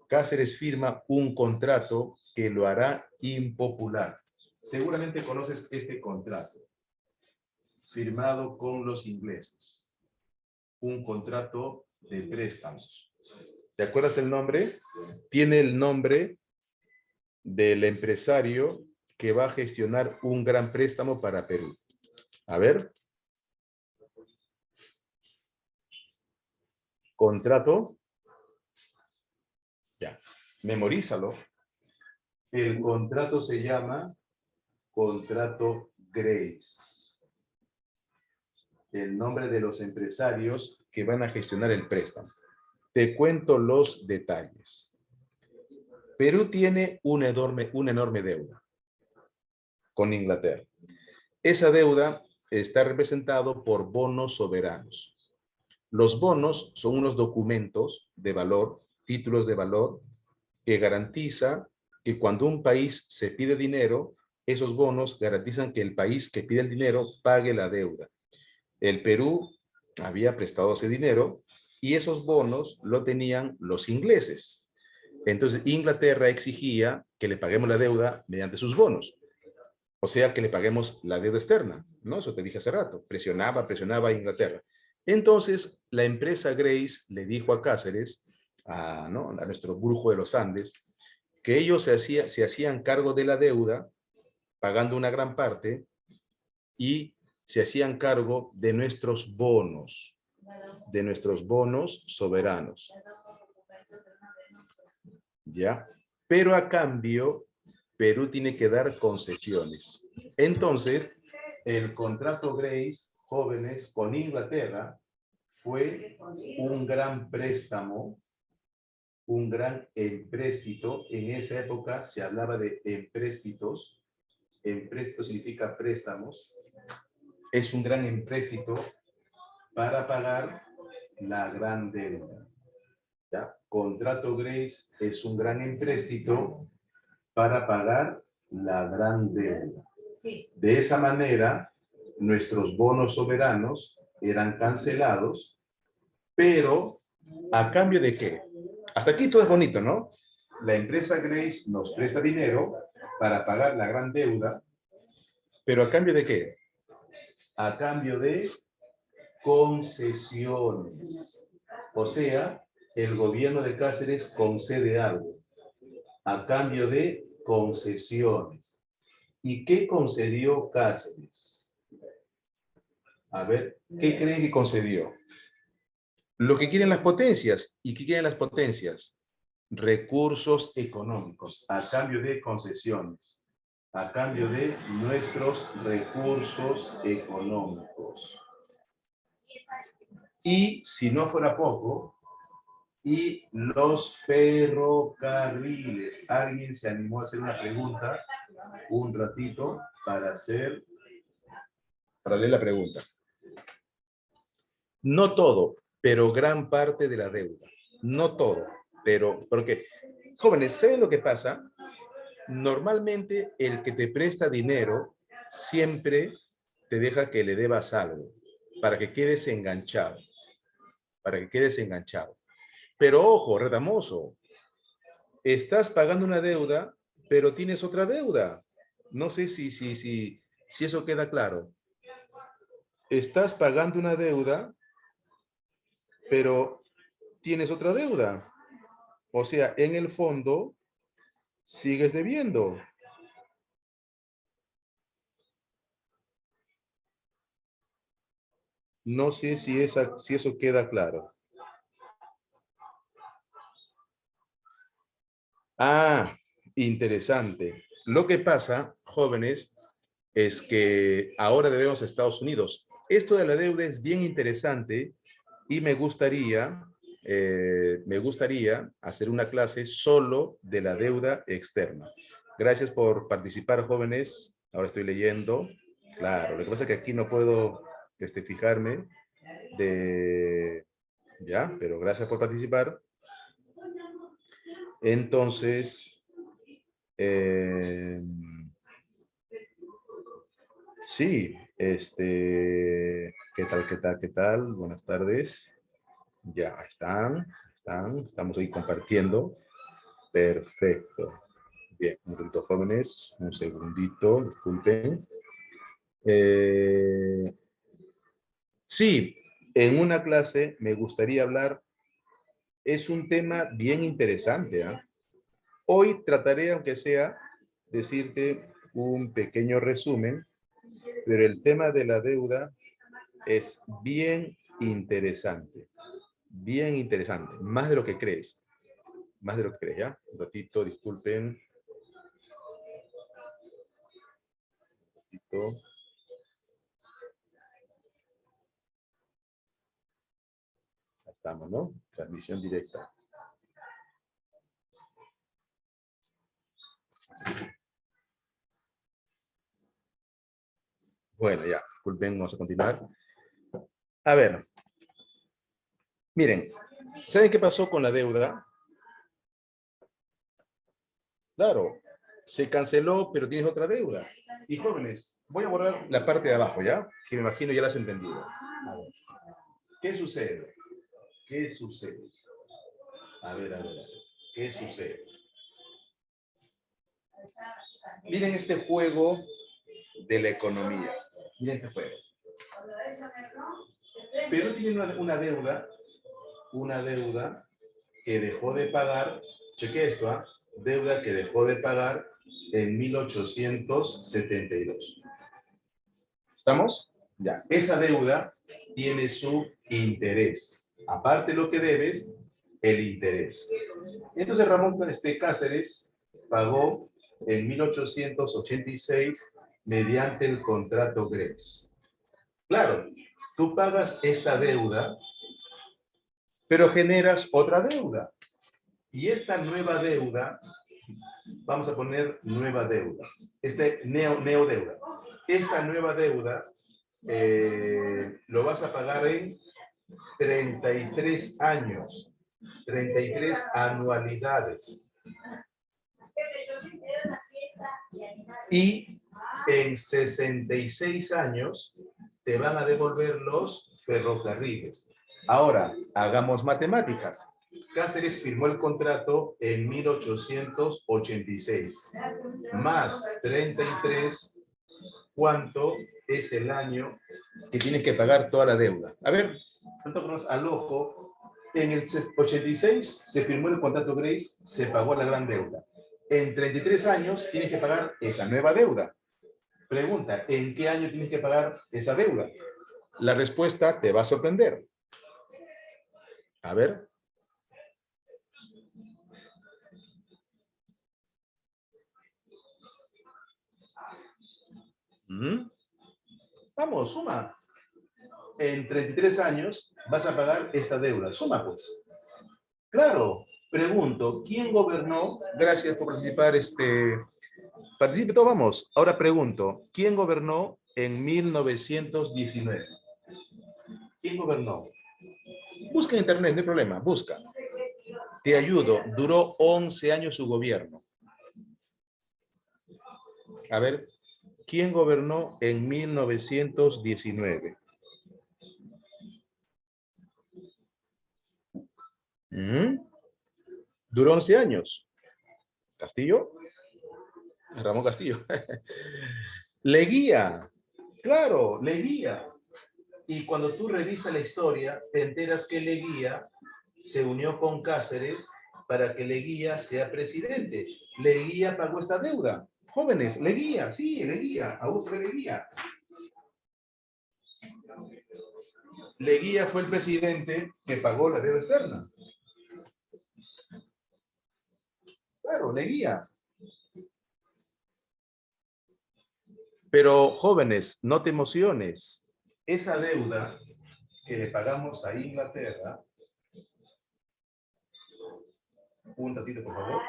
Cáceres firma un contrato que lo hará impopular. Seguramente conoces este contrato, firmado con los ingleses. Un contrato de préstamos. ¿Te acuerdas el nombre? Tiene el nombre del empresario que va a gestionar un gran préstamo para Perú. A ver, contrato, ya, memorízalo. El contrato se llama contrato Grace. El nombre de los empresarios que van a gestionar el préstamo. Te cuento los detalles. Perú tiene una enorme deuda con Inglaterra. Esa deuda está representado por bonos soberanos. Los bonos son unos documentos de valor, títulos de valor, que garantiza que cuando un país se pide dinero, esos bonos garantizan que el país que pide el dinero pague la deuda. El Perú había prestado ese dinero y esos bonos lo tenían los ingleses. Entonces, Inglaterra exigía que le paguemos la deuda mediante sus bonos. O sea, que le paguemos la deuda externa, ¿no? Eso te dije hace rato. Presionaba a Inglaterra. Entonces, la empresa Grace le dijo a Cáceres, a nuestro brujo de los Andes, que ellos se hacían cargo de la deuda, pagando una gran parte, y se hacían cargo de nuestros bonos soberanos. ¿Ya? Pero a cambio, Perú tiene que dar concesiones. Entonces, el contrato Grace, jóvenes, con Inglaterra, fue un gran préstamo, un gran empréstito. En esa época se hablaba de empréstitos. Empréstito significa préstamos. Es un gran empréstito para pagar la gran deuda. ¿Ya? Contrato Grace es un gran empréstito para pagar la gran deuda. De esa manera, nuestros bonos soberanos eran cancelados, pero ¿a cambio de qué? Hasta aquí todo es bonito, ¿no? La empresa Grace nos presta dinero para pagar la gran deuda, pero ¿a cambio de qué? A cambio de concesiones. O sea, el gobierno de Cáceres concede algo a cambio de concesiones. ¿Y qué concedió Cáceres? A ver, ¿qué creen que concedió? Lo que quieren las potencias. ¿Y qué quieren las potencias? Recursos económicos a cambio de concesiones, a cambio de nuestros recursos económicos. Y si no fuera poco, y los ferrocarriles. ¿Alguien se animó a hacer una pregunta? Un ratito para leer la pregunta. No todo, pero gran parte de la deuda. No todo, pero porque, jóvenes, ¿saben lo que pasa? Normalmente el que te presta dinero siempre te deja que le debas algo para que quedes enganchado. Para que quedes enganchado. Pero ojo, retamoso, estás pagando una deuda, pero tienes otra deuda. No sé si eso queda claro. Estás pagando una deuda, pero tienes otra deuda. O sea, en el fondo, sigues debiendo. No sé si eso queda claro. Ah, interesante. Lo que pasa, jóvenes, es que ahora debemos a Estados Unidos. Esto de la deuda es bien interesante y me gustaría hacer una clase solo de la deuda externa. Gracias por participar, jóvenes. Ahora estoy leyendo. Claro, lo que pasa es que aquí no puedo fijarme ya, pero gracias por participar. Entonces, sí, ¿qué tal? Buenas tardes. Ya están, estamos ahí compartiendo. Perfecto. Bien, un momento, jóvenes, un segundito, disculpen. Sí, en una clase me gustaría hablar. Es un tema bien interesante, ¿eh? Hoy trataré, aunque sea, decirte un pequeño resumen, pero el tema de la deuda es bien interesante. bien interesante, más de lo que crees. Más de lo que crees, ¿ya? Un ratito, disculpen. Un ratito. Ahí estamos, ¿no? Transmisión directa. Bueno, ya, disculpen, vamos a continuar. A ver. Miren, ¿saben qué pasó con la deuda? Claro, se canceló, pero tienes otra deuda. Y jóvenes, voy a borrar la parte de abajo, ¿ya? Que me imagino ya la has entendido. A ver. ¿Qué sucede? ¿Qué sucede? A ver, a ver, a ver. ¿Qué sucede? Miren este juego de la economía. Miren este juego. Perú tiene una deuda que dejó de pagar, cheque esto, ¿ah? Deuda que dejó de pagar en 1872. ¿Estamos? Ya, esa deuda tiene su interés. Aparte de lo que debes, el interés. Entonces Ramón Cáceres pagó en 1886 mediante el contrato GRES. Claro, tú pagas esta deuda, pero generas otra deuda. Y esta nueva deuda, vamos a poner nueva deuda, neodeuda. Esta nueva deuda lo vas a pagar en 33 años, 33 anualidades. Y en 66 años te van a devolver los ferrocarriles. Ahora, hagamos matemáticas. Cáceres firmó el contrato en 1886. Más 33, ¿cuánto es el año que tienes que pagar toda la deuda? A ver, tanto al ojo. En el 86 se firmó el contrato Grace, se pagó la gran deuda. En 33 años tienes que pagar esa nueva deuda. Pregunta, ¿en qué año tienes que pagar esa deuda? La respuesta te va a sorprender. A ver. Vamos, suma. En 33 años vas a pagar esta deuda. Suma, pues. Claro. Pregunto, ¿quién gobernó? Gracias por participar. Participe todos, vamos. Ahora pregunto, ¿quién gobernó en 1919? ¿Quién gobernó? Busca en internet, no hay problema, busca. Te ayudo. Duró 11 años su gobierno. A ver, ¿quién gobernó en 1919? Duró 11 años. ¿Castillo? Ramón Castillo. Leguía. Claro, Leguía. Y cuando tú revisas la historia, te enteras que Leguía se unió con Cáceres para que Leguía sea presidente. Leguía pagó esta deuda. Jóvenes, Leguía, sí, Leguía, Augusto Leguía. Leguía fue el presidente que pagó la deuda externa. Claro, Leguía. Pero, jóvenes, no te emociones. Esa deuda que le pagamos a Inglaterra, un ratito, por favor.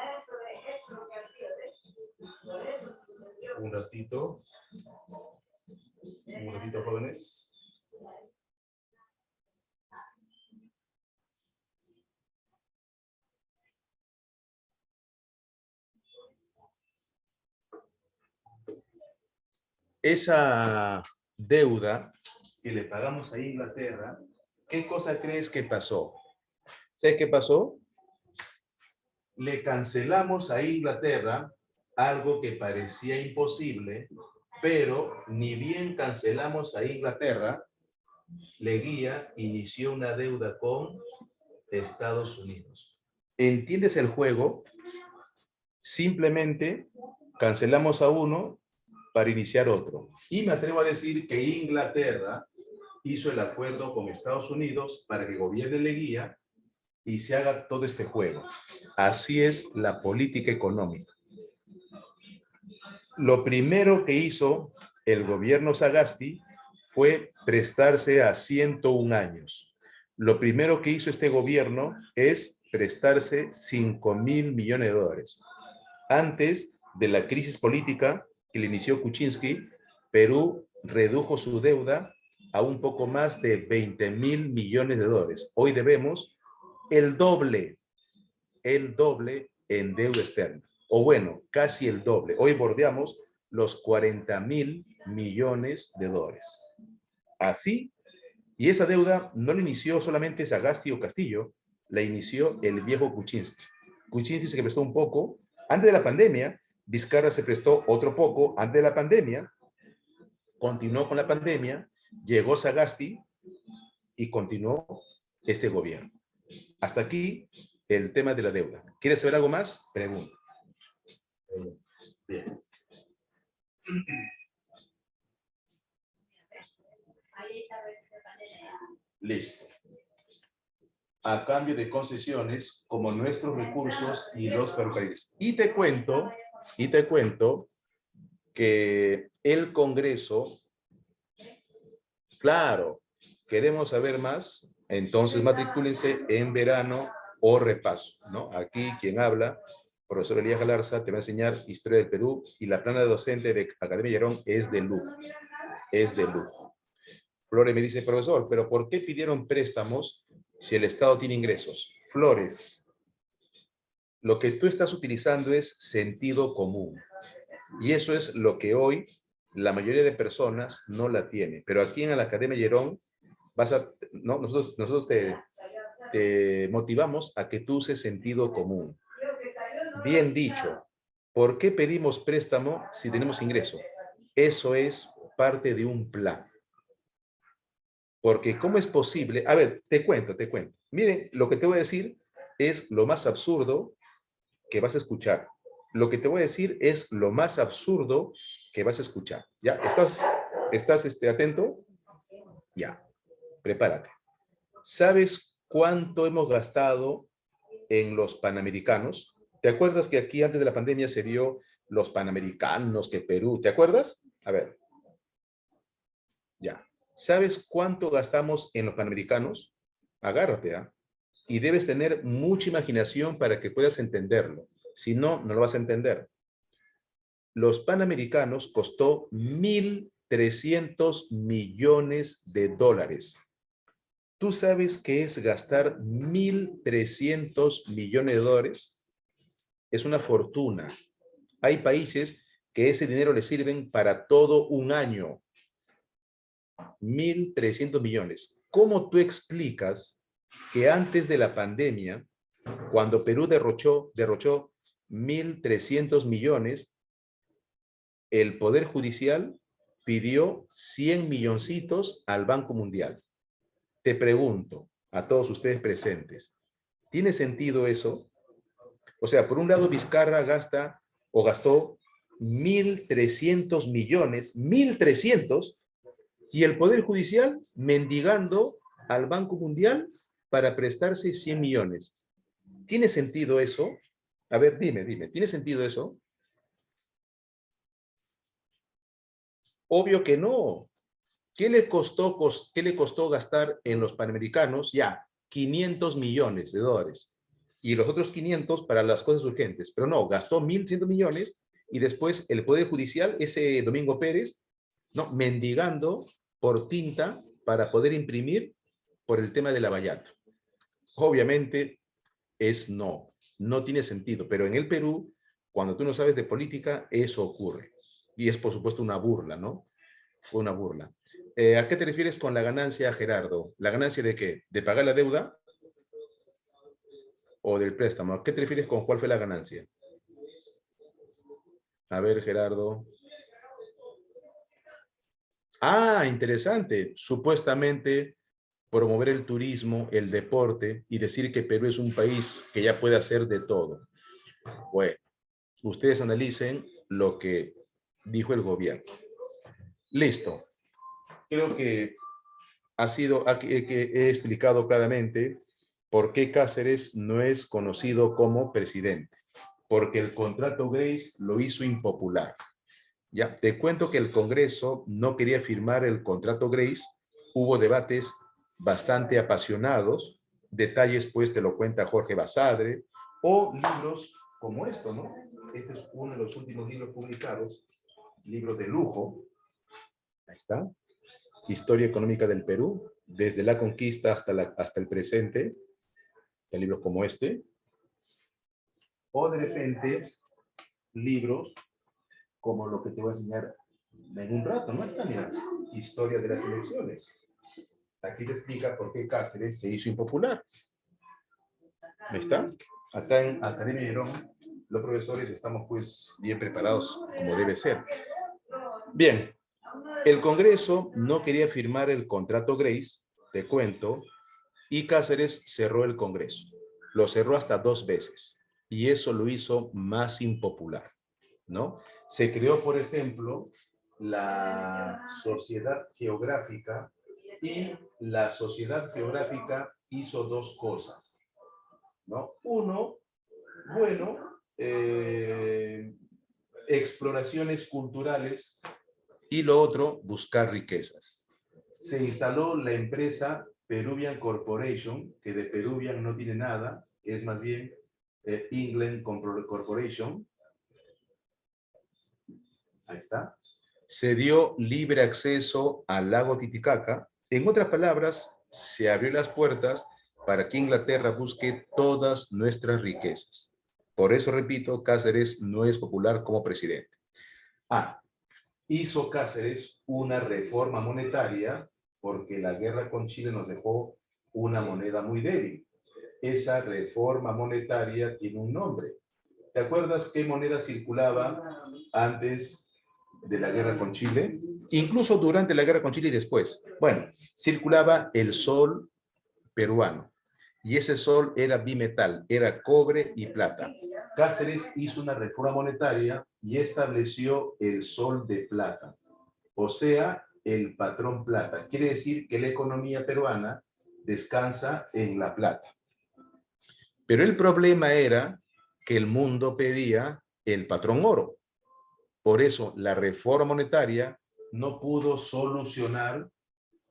Un ratito, jóvenes. Esa deuda que le pagamos a Inglaterra, ¿qué cosa crees que pasó? ¿Sabes qué pasó? Le cancelamos a Inglaterra algo que parecía imposible, pero ni bien cancelamos a Inglaterra, Leguía inició una deuda con Estados Unidos. ¿Entiendes el juego? Simplemente cancelamos a uno para iniciar otro. Y me atrevo a decir que Inglaterra hizo el acuerdo con Estados Unidos para que gobierne Leguía y se haga todo este juego. Así es la política económica. Lo primero que hizo el gobierno Sagasti fue prestarse a 101 años. Lo primero que hizo este gobierno es prestarse 5.000 millones de dólares. Antes de la crisis política que le inició Kuczynski, Perú redujo su deuda a un poco más de 20.000 millones de dólares. Hoy debemos el doble en deuda externa. O bueno, casi el doble. Hoy bordeamos los 40.000 millones de dólares. Así, y esa deuda no la inició solamente Sagasti o Castillo, la inició el viejo Kuczynski. Kuczynski se prestó un poco. Antes de la pandemia, Vizcarra se prestó otro poco. Antes de la pandemia, continuó con la pandemia, llegó Sagasti y continuó este gobierno. Hasta aquí el tema de la deuda. ¿Quieres saber algo más? Pregunta. Bien. Listo. A cambio de concesiones como nuestros recursos y los ferrocarriles. Y te cuento que el Congreso, claro, queremos saber más, entonces matricúlense en verano o repaso, ¿no? Aquí quien habla, profesor Elías Galarza, te va a enseñar Historia del Perú y la plana docente de Academia Llerón es de lujo, es de lujo. Flores me dice, profesor, ¿pero por qué pidieron préstamos si el Estado tiene ingresos? Flores, lo que tú estás utilizando es sentido común. Y eso es lo que hoy la mayoría de personas no la tiene. Pero aquí en la Academia Llerón, ¿no? nosotros te motivamos a que tú uses sentido común. Bien dicho, ¿por qué pedimos préstamo si tenemos ingreso? Eso es parte de un plan. Porque ¿cómo es posible? A ver, te cuento. Miren, lo que te voy a decir es lo más absurdo que vas a escuchar. Lo que te voy a decir es lo más absurdo que vas a escuchar. ¿Ya? ¿Estás atento? Ya, prepárate. ¿Sabes cuánto hemos gastado en los Panamericanos? ¿Te acuerdas que aquí antes de la pandemia se vio los Panamericanos, que Perú? ¿Te acuerdas? A ver. Ya. ¿Sabes cuánto gastamos en los Panamericanos? Agárrate, ¿ah? Y debes tener mucha imaginación para que puedas entenderlo. Si no, no lo vas a entender. Los Panamericanos costó 1.300 millones de dólares. ¿Tú sabes qué es gastar 1.300 millones de dólares? Es una fortuna. Hay países que ese dinero les sirven para todo un año. 1.300 millones. ¿Cómo tú explicas que antes de la pandemia, cuando Perú derrochó 1.300 millones, el Poder Judicial pidió 100 milloncitos al Banco Mundial? Te pregunto a todos ustedes presentes, ¿tiene sentido eso? O sea, por un lado Vizcarra gastó 1.300 millones, 1.300, y el Poder Judicial mendigando al Banco Mundial para prestarse 100 millones. ¿Tiene sentido eso? A ver, dime, ¿tiene sentido eso? Obvio que no. ¿Qué le costó gastar en los Panamericanos? Ya, 500 millones de dólares. Y los otros 500 para las cosas urgentes. Pero no, gastó 1.100 millones y después el Poder Judicial, ese Domingo Pérez, ¿no?, mendigando por tinta para poder imprimir por el tema del Lavallato. Obviamente no tiene sentido, pero en el Perú, cuando tú no sabes de política, eso ocurre. Y es por supuesto una burla, ¿no? Fue una burla. ¿A qué te refieres con la ganancia, Gerardo? ¿La ganancia de qué? ¿De pagar la deuda? ¿O del préstamo? ¿A qué te refieres con cuál fue la ganancia? A ver, Gerardo. Ah, interesante. Supuestamente promover el turismo, el deporte y decir que Perú es un país que ya puede hacer de todo. Bueno, ustedes analicen lo que dijo el gobierno. Listo. Creo que que he explicado claramente por qué Cáceres no es conocido como presidente. Porque el contrato Grace lo hizo impopular. Ya, te cuento que el Congreso no quería firmar el contrato Grace. Hubo debates bastante apasionados. Detalles, pues, te lo cuenta Jorge Basadre. O libros como esto, ¿no? Este es uno de los últimos libros publicados. Libro de lujo. Ahí está. Historia económica del Perú, desde la conquista hasta el presente. De libros como este. O de repente, libros como lo que te voy a enseñar en un rato, ¿no? Está, mira, historia de las elecciones. Aquí te explica por qué Cáceres se hizo impopular. ¿Está? Acá en Academia Herón, los profesores estamos pues bien preparados como debe ser. Bien, el Congreso no quería firmar el contrato Grace, te cuento, y Cáceres cerró el Congreso. Lo cerró hasta 2 veces. Y eso lo hizo más impopular, ¿no? Se creó, por ejemplo, la Sociedad Geográfica, y la Sociedad Geográfica hizo 2 cosas, ¿no? Uno, bueno, exploraciones culturales, y lo otro, buscar riquezas. Se instaló la empresa Peruvian Corporation, que de Peruvian no tiene nada, es más bien England Corporation. Ahí está. Se dio libre acceso al lago Titicaca. En otras palabras, se abrió las puertas para que Inglaterra busque todas nuestras riquezas. Por eso, repito, Cáceres no es popular como presidente. Hizo Cáceres una reforma monetaria porque la guerra con Chile nos dejó una moneda muy débil. Esa reforma monetaria tiene un nombre. ¿Te acuerdas qué moneda circulaba antes de la guerra con Chile? Incluso durante la guerra con Chile y después. Bueno, circulaba el sol peruano. Y ese sol era bimetal, era cobre y plata. Cáceres hizo una reforma monetaria y estableció el sol de plata. O sea, el patrón plata. Quiere decir que la economía peruana descansa en la plata. Pero el problema era que el mundo pedía el patrón oro. Por eso la reforma monetaria no pudo solucionar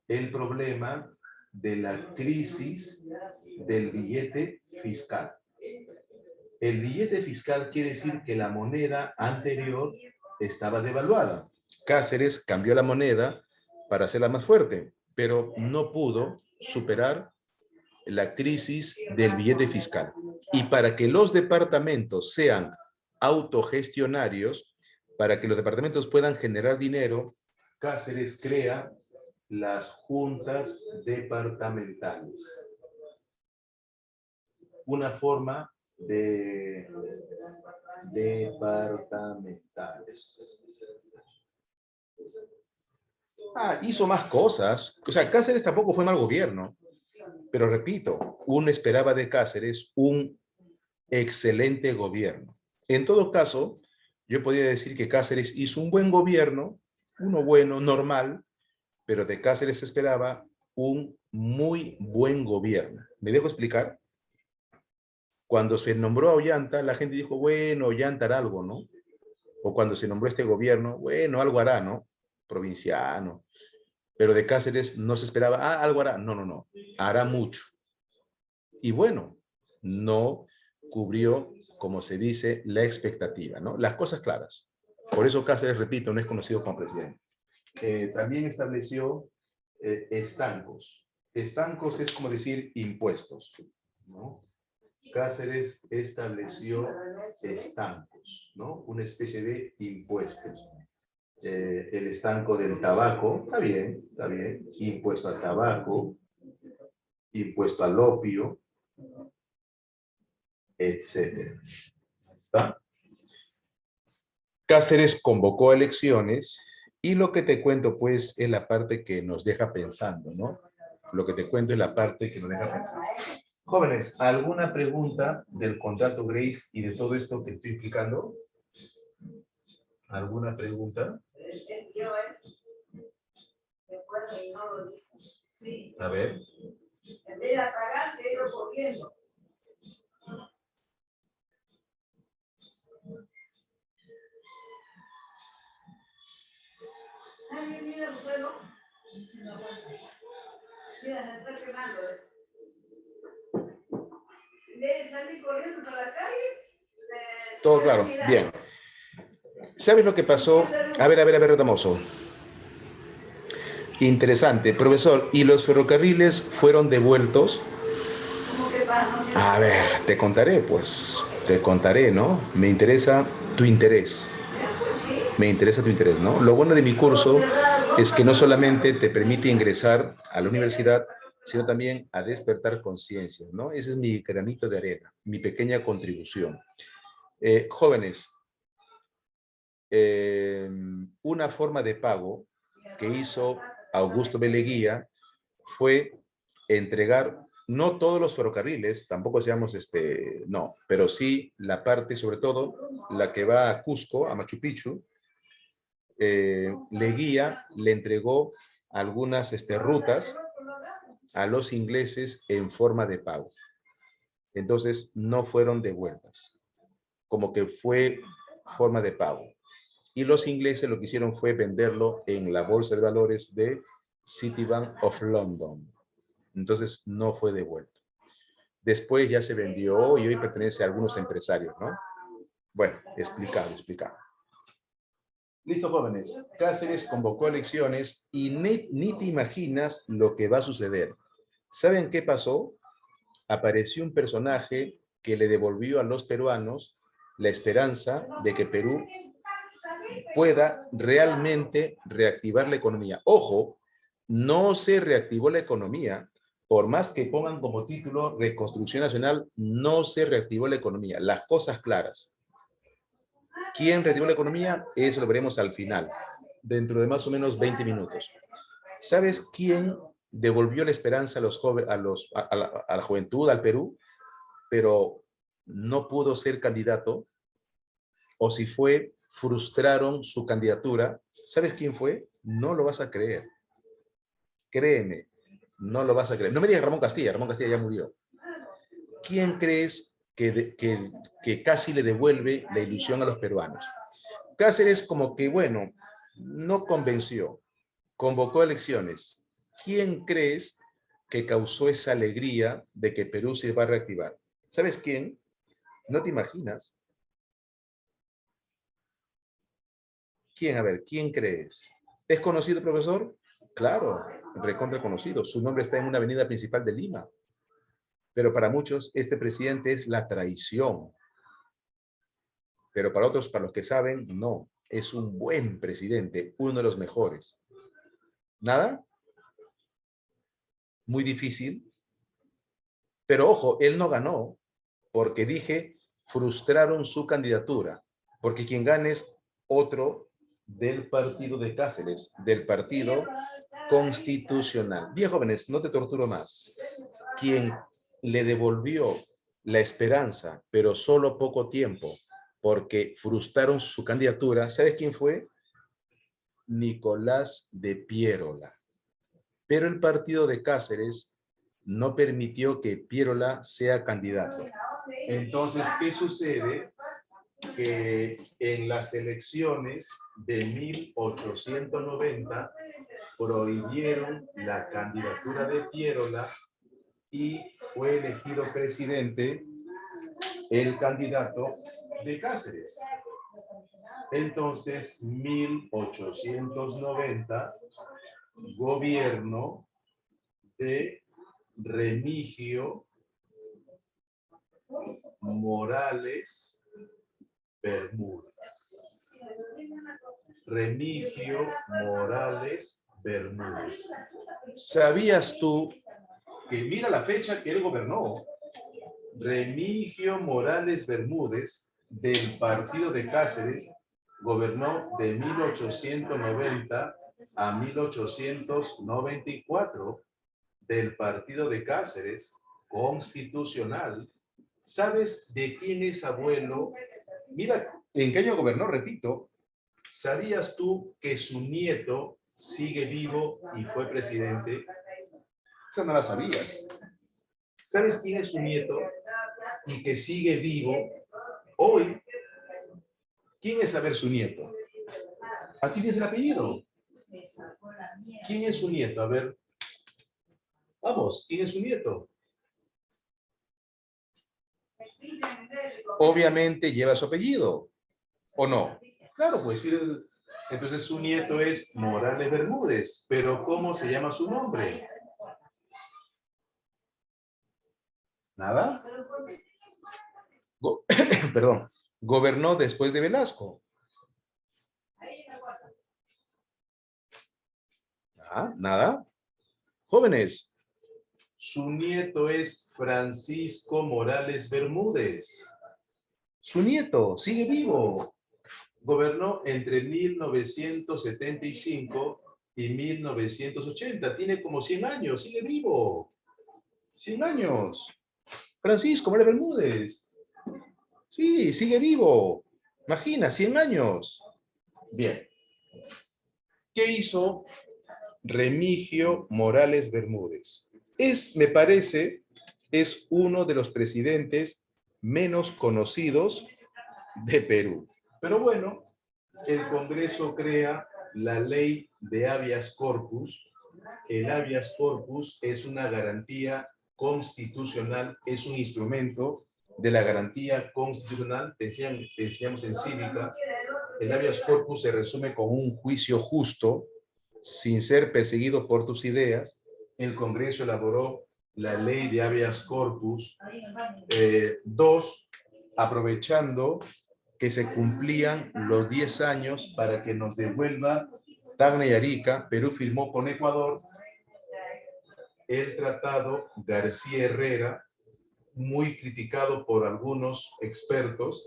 el problema de la crisis del billete fiscal. El billete fiscal quiere decir que la moneda anterior estaba devaluada. Cáceres cambió la moneda para hacerla más fuerte, pero no pudo superar la crisis del billete fiscal. Y para que los departamentos sean autogestionarios, para que los departamentos puedan generar dinero, Cáceres crea las juntas departamentales. Una forma de departamentales. Hizo más cosas. O sea, Cáceres tampoco fue mal gobierno. Pero repito, uno esperaba de Cáceres un excelente gobierno. En todo caso, yo podría decir que Cáceres hizo un buen gobierno, uno bueno, normal, pero de Cáceres se esperaba un muy buen gobierno. ¿Me dejo explicar? Cuando se nombró a Ollanta, la gente dijo, bueno, Ollanta hará algo, ¿no? O cuando se nombró este gobierno, bueno, algo hará, ¿no? Provinciano. Pero de Cáceres no se esperaba, algo hará. No, no, no. Hará mucho. Y bueno, no cubrió, como se dice, la expectativa, ¿no? Las cosas claras. Por eso Cáceres, repito, no es conocido como presidente. También estableció estancos. Estancos es como decir impuestos, ¿no? Cáceres estableció estancos, ¿no? Una especie de impuestos. El estanco del tabaco, está bien, impuesto al tabaco, impuesto al opio, etc. ¿Está? Cáceres convocó elecciones y lo que te cuento pues es la parte que nos deja pensando, ¿no? Lo que te cuento es la parte que nos deja pensando. Jóvenes, ¿alguna pregunta del contrato Grace y de todo esto que estoy explicando? ¿Alguna pregunta? A ver. En vez de apagar, se ha ido corriendo. ¿Alguien mira el suelo? Mira, se está quemando. En vez de salir corriendo por la calle, Todo claro, bien. ¿Sabes lo que pasó? A ver, Retamoso. Interesante, profesor. ¿Y los ferrocarriles fueron devueltos? A ver, te contaré, pues. Te contaré, ¿no? Me interesa tu interés. Me interesa tu interés, ¿no? Lo bueno de mi curso es que no solamente te permite ingresar a la universidad, sino también a despertar conciencia, ¿no? Ese es mi granito de arena, mi pequeña contribución. Jóvenes, una forma de pago que hizo Augusto B. Leguía fue entregar, no todos los ferrocarriles, tampoco seamos, no, pero sí la parte, sobre todo, la que va a Cusco, a Machu Picchu. Leguía le entregó algunas rutas a los ingleses en forma de pago. Entonces, no fueron devueltas, como que fue forma de pago. Y los ingleses lo que hicieron fue venderlo en la bolsa de valores de Citibank of London. Entonces, no fue devuelto. Después ya se vendió y hoy pertenece a algunos empresarios, ¿no? Bueno, explicado. Listo, jóvenes. Cáceres convocó elecciones y ni te imaginas lo que va a suceder. ¿Saben qué pasó? Apareció un personaje que le devolvió a los peruanos la esperanza de que Perú pueda realmente reactivar la economía. Ojo, no se reactivó la economía, por más que pongan como título Reconstrucción Nacional, no se reactivó la economía. Las cosas claras. ¿Quién reactivó la economía? Eso lo veremos al final, dentro de más o menos 20 minutos. ¿Sabes quién devolvió la esperanza a los jóvenes, a la juventud, al Perú, pero no pudo ser candidato? O si fue, frustraron su candidatura. ¿Sabes quién fue? No lo vas a creer. Créeme, no lo vas a creer. No me digas Ramón Castilla ya murió. ¿Quién crees que casi le devuelve la ilusión a los peruanos? Cáceres como que, bueno, no convenció, convocó elecciones. ¿Quién crees que causó esa alegría de que Perú se va a reactivar? ¿Sabes quién? ¿No te imaginas? ¿Quién? A ver, ¿quién crees? ¿Es conocido, profesor? Claro, recontra conocido. Su nombre está en una avenida principal de Lima. Pero para muchos, este presidente es la traición. Pero para otros, para los que saben, no. Es un buen presidente, uno de los mejores. ¿Nada? Muy difícil. Pero ojo, él no ganó porque dije, frustraron su candidatura. Porque quien gane es otro del partido de Cáceres, del Partido Constitucional. Bien, jóvenes, no te torturo más. Quien le devolvió la esperanza, pero solo poco tiempo, porque frustraron su candidatura, ¿sabes quién fue? Nicolás de Piérola. Pero el partido de Cáceres no permitió que Piérola sea candidato. Entonces, ¿qué sucede? Que en las elecciones de 1890 prohibieron la candidatura de Piérola y fue elegido presidente el candidato de Cáceres. Entonces, 1890, gobierno de Remigio Morales Bermúdez. Remigio Morales Bermúdez. ¿Sabías tú que mira la fecha que él gobernó? Remigio Morales Bermúdez, del partido de Cáceres, gobernó de 1890 a 1894, del partido de Cáceres, constitucional. ¿Sabes de quién es abuelo? Mira, ¿en qué año gobernó? Repito, ¿sabías tú que su nieto sigue vivo y fue presidente? Esa no la sabías. ¿Sabes quién es su nieto y que sigue vivo hoy? ¿Quién es, a ver, su nieto? Aquí tienes el apellido. ¿Quién es su nieto? A ver. Vamos, ¿quién es su nieto? Obviamente lleva su apellido, ¿o no? Claro, pues entonces su nieto es Morales Bermúdez, pero ¿cómo se llama su nombre? ¿Nada? Perdón, gobernó después de Velasco. ¿Nada? Jóvenes, su nieto es Francisco Morales Bermúdez. Su nieto sigue vivo. Gobernó entre 1975 y 1980. Tiene como 100 años, sigue vivo. 100 años. Francisco Morales Bermúdez. Sí, sigue vivo. Imagina, 100 años. Bien. ¿Qué hizo Remigio Morales Bermúdez? Me parece, es uno de los presidentes menos conocidos de Perú. Pero bueno, el Congreso crea la ley de habeas corpus. El habeas corpus es una garantía constitucional, es un instrumento de la garantía constitucional. Decíamos en cívica, el habeas corpus se resume con un juicio justo, sin ser perseguido por tus ideas. El Congreso elaboró la ley de habeas corpus. Aprovechando que se cumplían los 10 años para que nos devuelva Tacna y Arica, Perú firmó con Ecuador el tratado García Herrera, muy criticado por algunos expertos.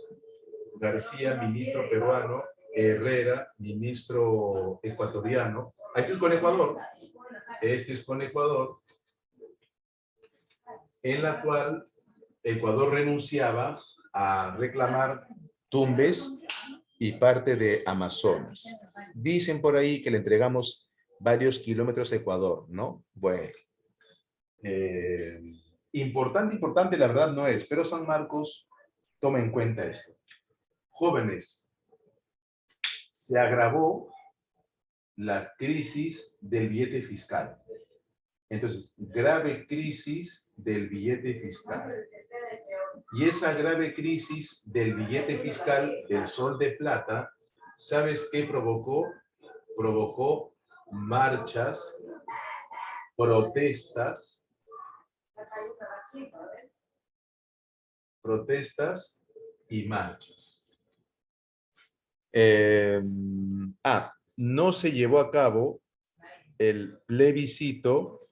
García, ministro peruano, Herrera, ministro ecuatoriano. Este es con Ecuador. Este es con Ecuador, en la cual Ecuador renunciaba a reclamar Tumbes y parte de Amazonas. Dicen por ahí que le entregamos varios kilómetros a Ecuador, ¿no? Bueno. Importante, la verdad no es, pero San Marcos toma en cuenta esto. Jóvenes, se agravó la crisis del billete fiscal. Entonces, grave crisis del billete fiscal. Y esa grave crisis del billete fiscal del sol de plata, ¿sabes qué provocó? Provocó marchas, protestas y marchas. No se llevó a cabo el plebiscito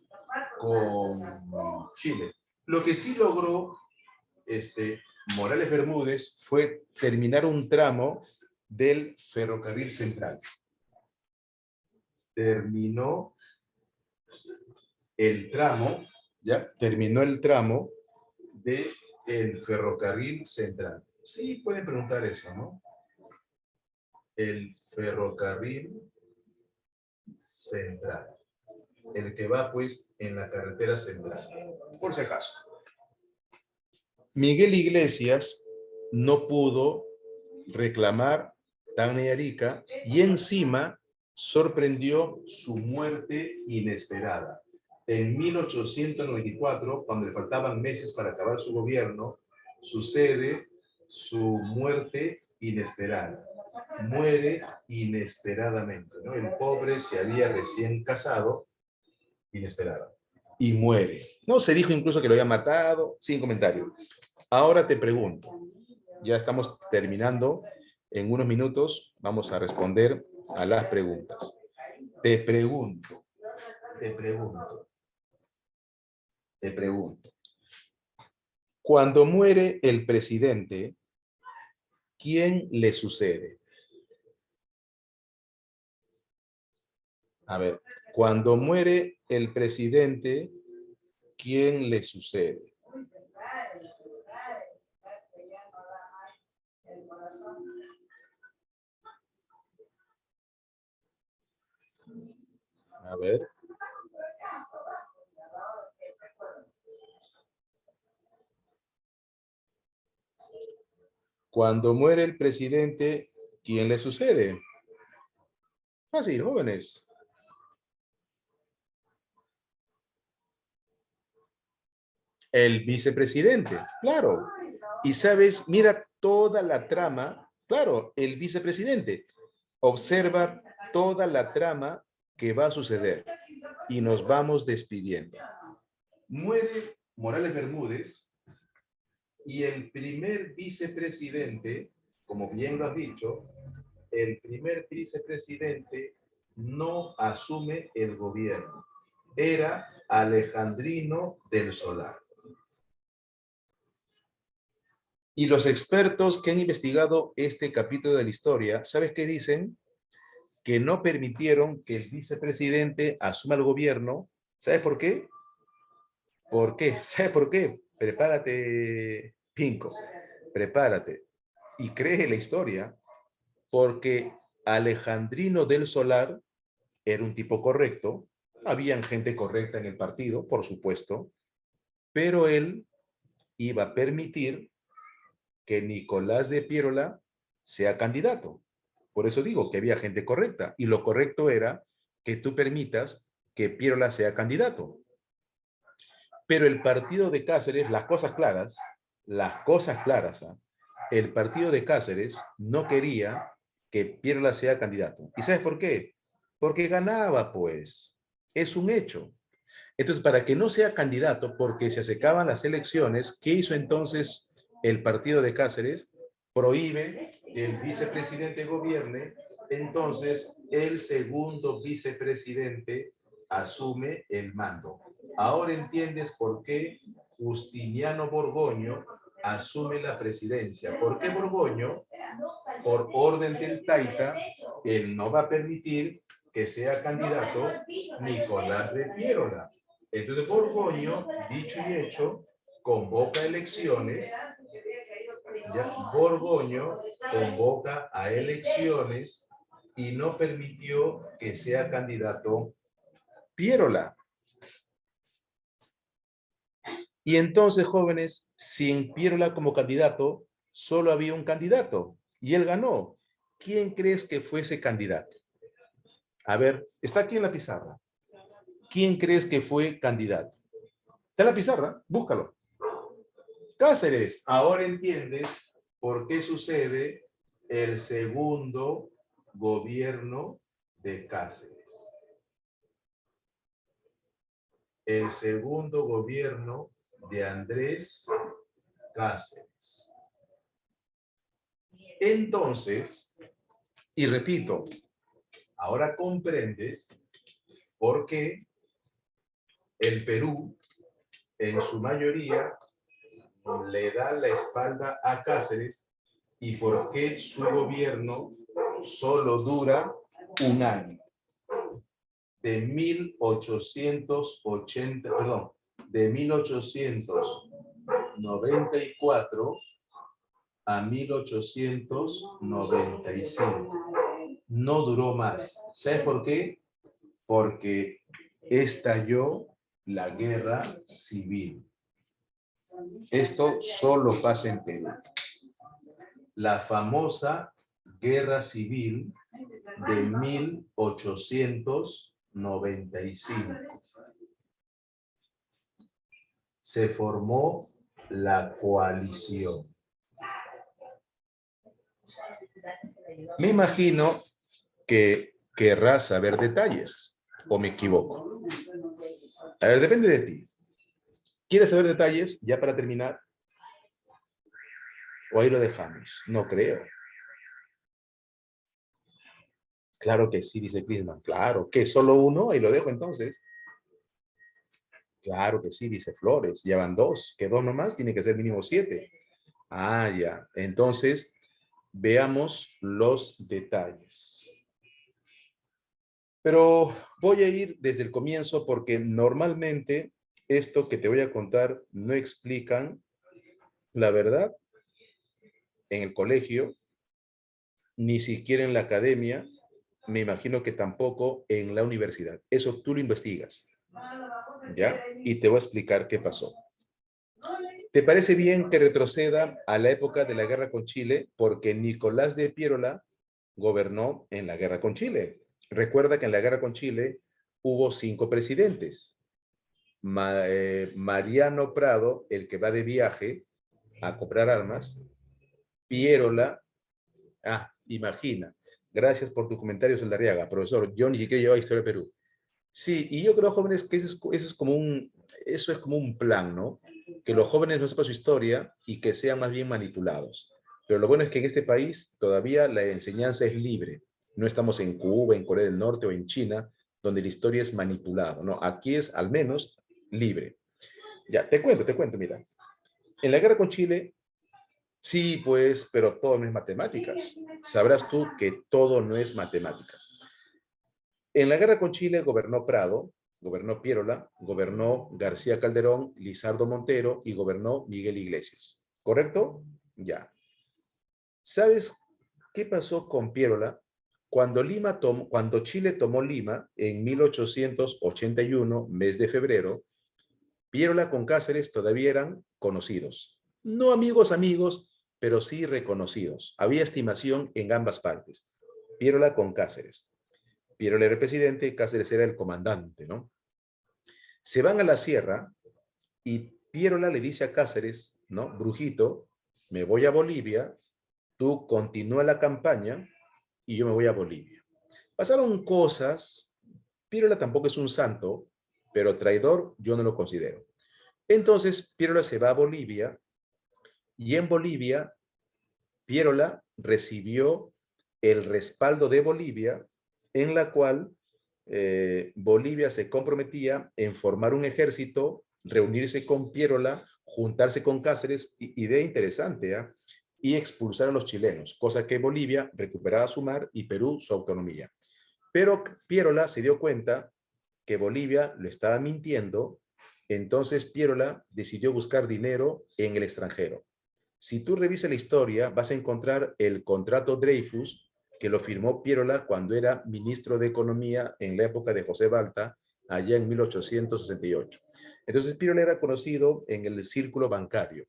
con Chile. Lo que sí logró Morales Bermúdez fue terminar un tramo del ferrocarril central. Terminó el tramo del ferrocarril central. Sí, pueden preguntar eso, ¿no? El ferrocarril central. El que va, pues, en la carretera central. Por si acaso. Miguel Iglesias no pudo reclamar Tacna y Arica y encima sorprendió su muerte inesperada. En 1894, cuando le faltaban meses para acabar su gobierno, sucede su muerte inesperada. Muere inesperadamente, ¿no? El pobre se había recién casado, inesperado, y muere. No, se dijo incluso que lo había matado, sin comentario. Ahora te pregunto, ya estamos terminando, en unos minutos vamos a responder a las preguntas. Te pregunto. Cuando muere el presidente, ¿quién le sucede? A ver, cuando muere el presidente, ¿quién le sucede? A ver. Cuando muere el presidente, ¿quién le sucede? Fácil, jóvenes. El vicepresidente, claro. Y sabes, mira toda la trama, claro, el vicepresidente. Observa toda la trama que va a suceder. Y nos vamos despidiendo. Muere Morales Bermúdez y el primer vicepresidente, como bien lo has dicho, el primer vicepresidente no asume el gobierno. Era Alejandrino del Solar. Y los expertos que han investigado este capítulo de la historia, ¿sabes qué dicen? Que no permitieron que el vicepresidente asuma el gobierno. ¿Sabes por qué? ¿Por qué? ¿Sabes por qué? Prepárate, Pinco. Prepárate. Y cree la historia. Porque Alejandrino del Solar era un tipo correcto. Habían gente correcta en el partido, por supuesto. Pero él iba a permitir que Nicolás de Piérola sea candidato. Por eso digo que había gente correcta. Y lo correcto era que tú permitas que Piérola sea candidato. Pero el partido de Cáceres, las cosas claras, ¿eh? El partido de Cáceres no quería que Piérola sea candidato. ¿Y sabes por qué? Porque ganaba, pues. Es un hecho. Entonces, para que no sea candidato, porque se acercaban las elecciones, ¿qué hizo entonces el partido de Cáceres? Prohíbe que el vicepresidente gobierne, entonces el segundo vicepresidente asume el mando. Ahora entiendes por qué Justiniano Borgoño asume la presidencia. ¿Por qué Borgoño? Por orden del Taita, él no va a permitir que sea candidato Nicolás de Piérola. Entonces Borgoño, dicho y hecho, convoca elecciones. Ya, Borgoño convoca a elecciones y no permitió que sea candidato Piérola. Y entonces, jóvenes, sin Piérola como candidato, solo había un candidato y él ganó. ¿Quién crees que fue ese candidato? A ver, está aquí en la pizarra. ¿Quién crees que fue candidato? ¿Está en la pizarra? Búscalo. Cáceres. Ahora entiendes por qué sucede el segundo gobierno de Cáceres. El segundo gobierno de Andrés Cáceres. Entonces, y repito, ahora comprendes por qué el Perú, en su mayoría, le da la espalda a Cáceres y por qué su gobierno solo dura un año. De 1894 a 1895. No duró más. ¿Sabes por qué? Porque estalló la guerra civil. Esto solo pasa en Perú. La famosa guerra civil de 1895. Se formó la coalición. Me imagino que querrás saber detalles, ¿o me equivoco? A ver, depende de ti. ¿Quieres saber detalles ya para terminar? ¿O ahí lo dejamos? No creo. Claro que sí, dice Crisman. Claro, ¿qué? ¿Solo uno? Ahí lo dejo entonces. Claro que sí, dice Flores. Ya van 2. ¿Que 2 nomás? Tiene que ser mínimo 7. Ah, ya. Entonces, veamos los detalles. Pero voy a ir desde el comienzo porque normalmente esto que te voy a contar no explican la verdad en el colegio, ni siquiera en la academia, me imagino que tampoco en la universidad. Eso tú lo investigas, ¿ya? Y te voy a explicar qué pasó. ¿Te parece bien que retroceda a la época de la guerra con Chile? Porque Nicolás de Piérola gobernó en la guerra con Chile. Recuerda que en la guerra con Chile hubo 5 presidentes. Mariano Prado, el que va de viaje a comprar armas. Piérola. Imagina. Gracias por tu comentario, Saldarriaga. Profesor, yo ni siquiera llevaba Historia de Perú. Sí, y yo creo, jóvenes, que eso es como un plan, ¿no? Que los jóvenes no sepan su historia y que sean más bien manipulados. Pero lo bueno es que en este país todavía la enseñanza es libre. No estamos en Cuba, en Corea del Norte o en China, donde la historia es manipulada. No, aquí es al menos libre. Ya, te cuento, mira. En la guerra con Chile, sí, pues, pero todo no es matemáticas. Sabrás tú que todo no es matemáticas. En la guerra con Chile gobernó Prado, gobernó Piérola, gobernó García Calderón, Lizardo Montero y gobernó Miguel Iglesias. ¿Correcto? Ya. ¿Sabes qué pasó con Piérola? Cuando Chile tomó Lima en 1881, mes de febrero, Piérola con Cáceres todavía eran conocidos. No amigos, pero sí reconocidos. Había estimación en ambas partes. Piérola con Cáceres. Piérola era el presidente, Cáceres era el comandante, ¿no? Se van a la sierra y Piérola le dice a Cáceres, ¿no? Brujito, me voy a Bolivia, tú continúa la campaña y yo me voy a Bolivia. Pasaron cosas, Piérola tampoco es un santo, pero traidor yo no lo considero. Entonces Piérola se va a Bolivia y en Bolivia Piérola recibió el respaldo de Bolivia, en la cual Bolivia se comprometía en formar un ejército, reunirse con Piérola, juntarse con Cáceres, idea interesante, ¿eh? Y expulsar a los chilenos, cosa que Bolivia recuperaba su mar y Perú su autonomía. Pero Piérola se dio cuenta que Bolivia lo estaba mintiendo, entonces Piérola decidió buscar dinero en el extranjero. Si tú revisas la historia, vas a encontrar el contrato Dreyfus, que lo firmó Piérola cuando era ministro de Economía en la época de José Balta, allá en 1868. Entonces Piérola era conocido en el círculo bancario.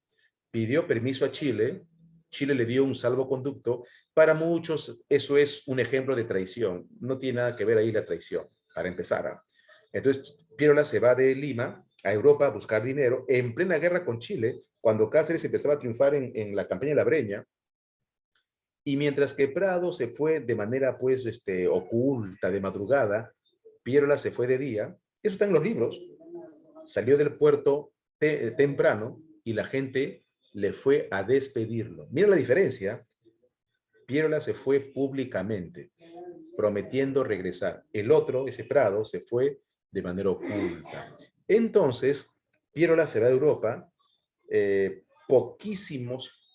Pidió permiso a Chile, Chile le dio un salvoconducto. Para muchos eso es un ejemplo de traición. No tiene nada que ver ahí la traición, para empezar. Entonces Piérola se va de Lima a Europa a buscar dinero en plena guerra con Chile, cuando Cáceres empezaba a triunfar en la campaña de la Breña, y mientras que Prado se fue de manera pues oculta, de madrugada, Piérola se fue de día. Eso está en los libros. Salió del puerto temprano y la gente le fue a despedirlo. Mira la diferencia. Piérola se fue públicamente, prometiendo regresar. El otro, ese Prado, se fue de manera oculta. Entonces, Piérola se va a Europa.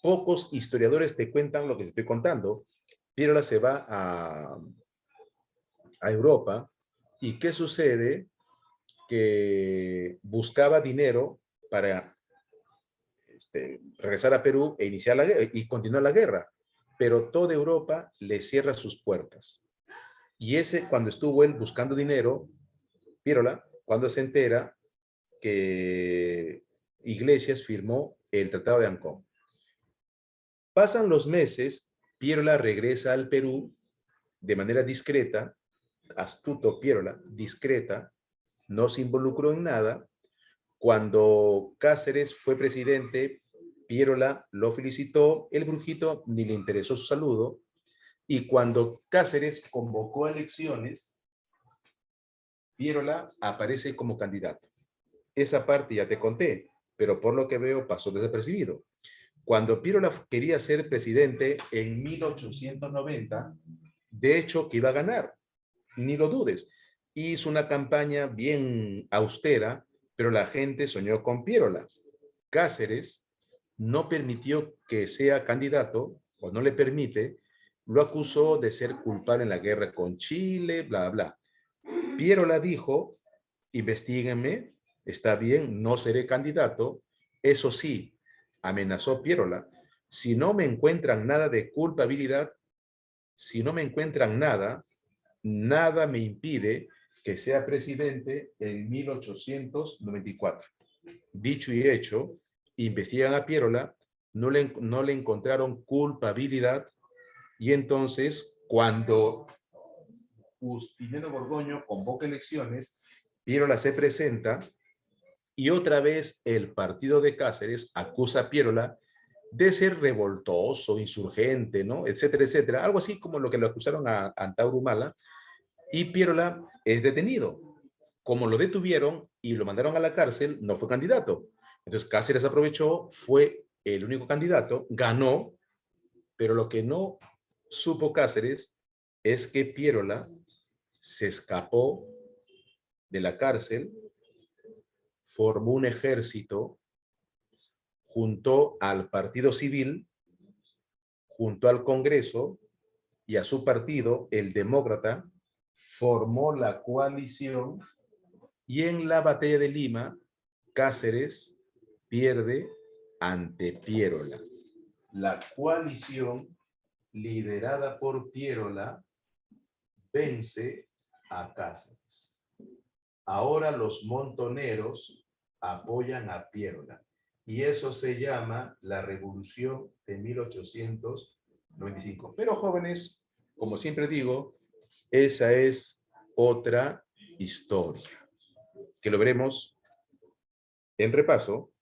Pocos historiadores te cuentan lo que te estoy contando. Piérola se va a Europa. ¿Y qué sucede? Que buscaba dinero para regresar a Perú e iniciar la guerra y continuar la guerra. Pero toda Europa le cierra sus puertas. Y cuando estuvo él buscando dinero, Piérola, cuando se entera que Iglesias firmó el Tratado de Ancón. Pasan los meses, Piérola regresa al Perú de manera discreta, astuto Piérola, discreta, no se involucró en nada. Cuando Cáceres fue presidente, Piérola lo felicitó, el brujito ni le interesó su saludo, y cuando Cáceres convocó a elecciones, Piérola aparece como candidato. Esa parte ya te conté, pero por lo que veo pasó desapercibido. Cuando Piérola quería ser presidente en 1890, de hecho que iba a ganar, ni lo dudes. Hizo una campaña bien austera, pero la gente soñó con Piérola. Cáceres no permitió que sea candidato, o no le permite, lo acusó de ser culpable en la guerra con Chile, bla, bla. Piérola dijo, investíguenme, está bien, no seré candidato. Eso sí, amenazó Piérola, si no me encuentran nada de culpabilidad, si no me encuentran nada, nada me impide que sea presidente en 1894. Dicho y hecho, investigan a Pierola, no le encontraron culpabilidad, y entonces cuando Justiniano Borgoño convoca elecciones, Pierola se presenta, y otra vez el partido de Cáceres acusa a Pierola de ser revoltoso, insurgente, ¿no? Etcétera, etcétera. Algo así como lo que lo acusaron a Antauro Humala, y Pierola es detenido. Como lo detuvieron y lo mandaron a la cárcel, no fue candidato. Entonces Cáceres aprovechó, fue el único candidato, ganó, pero lo que no supo Cáceres es que Pierola se escapó de la cárcel, formó un ejército, juntó al partido civil, juntó al Congreso y a su partido, el Demócrata, formó la coalición, y en la batalla de Lima, Cáceres pierde ante Pierola. La coalición liderada por Pierola vence a Cáceres. Ahora los montoneros apoyan a Pierola, y eso se llama la Revolución de 1895. Pero jóvenes, como siempre digo, esa es otra historia, que lo veremos en repaso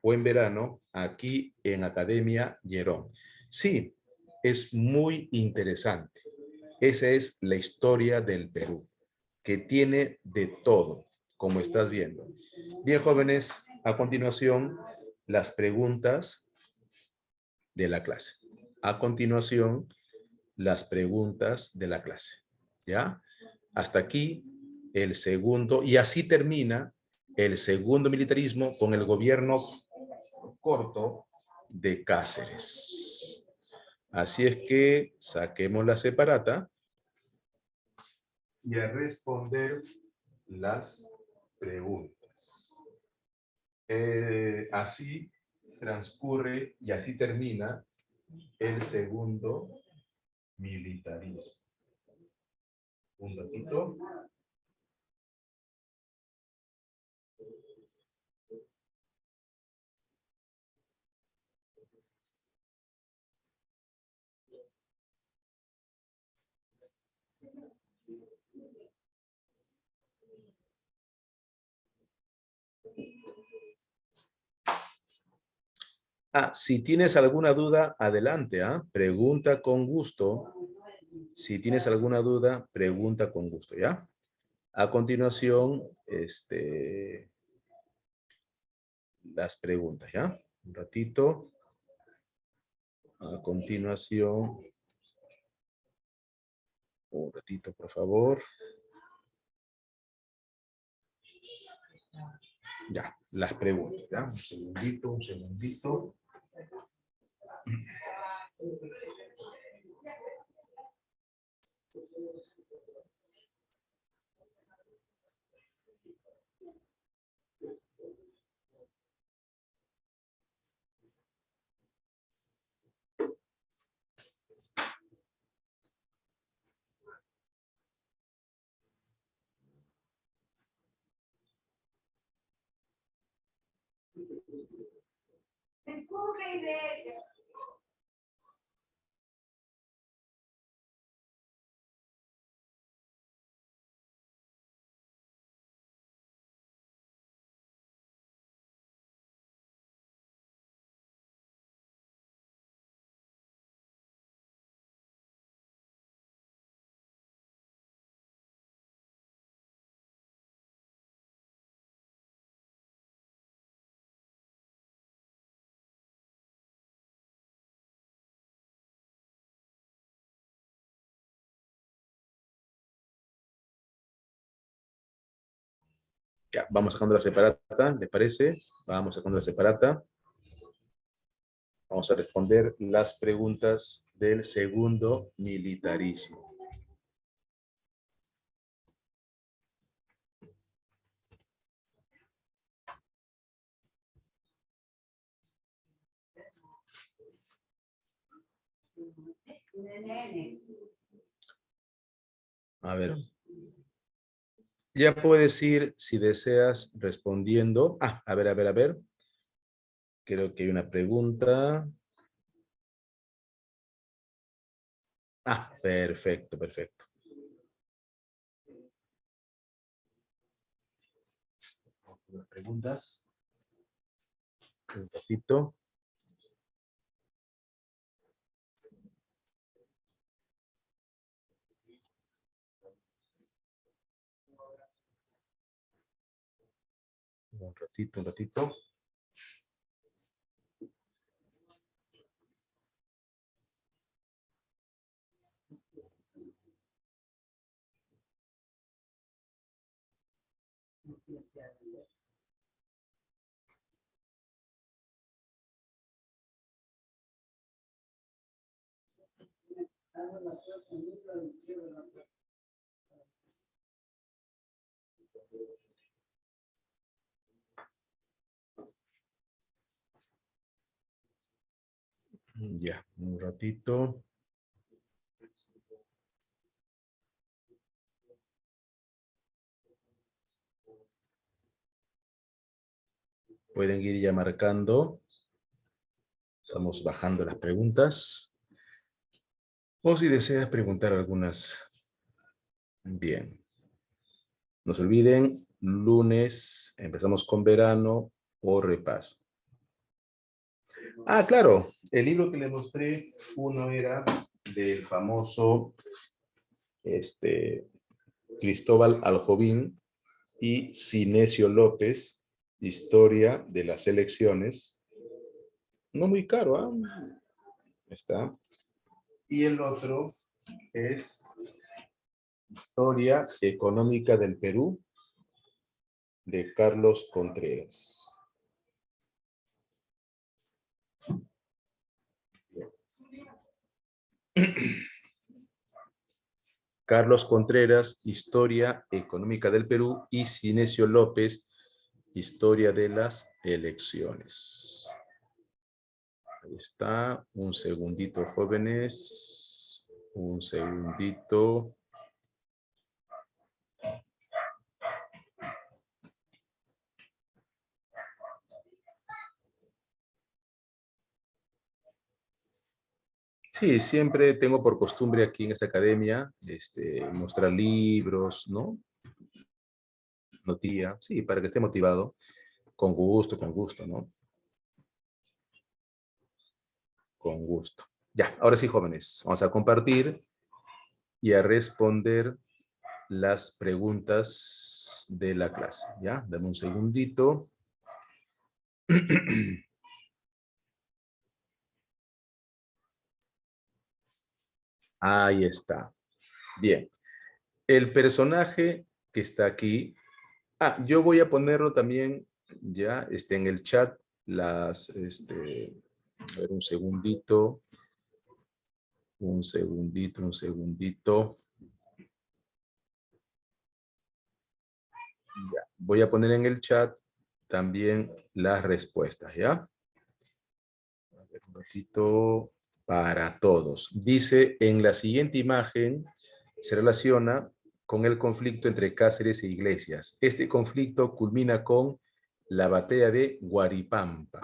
o en verano aquí en Academia Llerón. Sí, es muy interesante. Esa es la historia del Perú, que tiene de todo, como estás viendo. Bien, jóvenes, a continuación, las preguntas de la clase. A continuación, las preguntas de la clase. ¿Ya? Hasta aquí el segundo, y así termina el segundo militarismo con el gobierno corto de Cáceres. Así es que saquemos la separata y a responder las preguntas. Así transcurre y así termina el segundo militarismo. Un ratito. Si tienes alguna duda, adelante, pregunta con gusto. Si tienes alguna duda, pregunta con gusto, ¿ya? A continuación, las preguntas, ¿ya? Un ratito. A continuación, un ratito, por favor. Ya, las preguntas, ¿ya? Un segundito, un segundito. Ya, vamos sacando la separata, ¿le parece? Vamos sacando la separata. Vamos a responder las preguntas del segundo militarismo. A ver. Ya puedes ir, si deseas, respondiendo. A ver. Creo que hay una pregunta. Ah, perfecto, perfecto. Las preguntas. Un ratito. Un ratito, un ratito. Ya, un ratito. Pueden ir ya marcando. Estamos bajando las preguntas. O si deseas preguntar algunas. Bien. No se olviden, lunes empezamos con verano o repaso. Ah, claro. El libro que les mostré, uno era del famoso Cristóbal Aljovín y Sinesio López, Historia de las Elecciones. No muy caro, ¿ah? Está. Y el otro es Historia Económica del Perú, de Carlos Contreras. Carlos Contreras, Historia Económica del Perú, y Sinesio López, Historia de las Elecciones. Ahí está. Un segundito, jóvenes. Un segundito. Sí, siempre tengo por costumbre aquí en esta academia mostrar libros, ¿no? Notía, sí, para que esté motivado. Con gusto, ¿no? Con gusto. Ya, ahora sí, jóvenes, vamos a compartir y a responder las preguntas de la clase, ¿ya? Dame un segundito. Ahí está. Bien. El personaje que está aquí. Ah, yo voy a ponerlo también ya en el chat. A ver, un segundito. Un segundito. Ya. Voy a poner en el chat también las respuestas, ¿ya? A ver, un ratito. Para todos. Dice, en la siguiente imagen se relaciona con el conflicto entre Cáceres e Iglesias. Este conflicto culmina con la batalla de Guaripampa.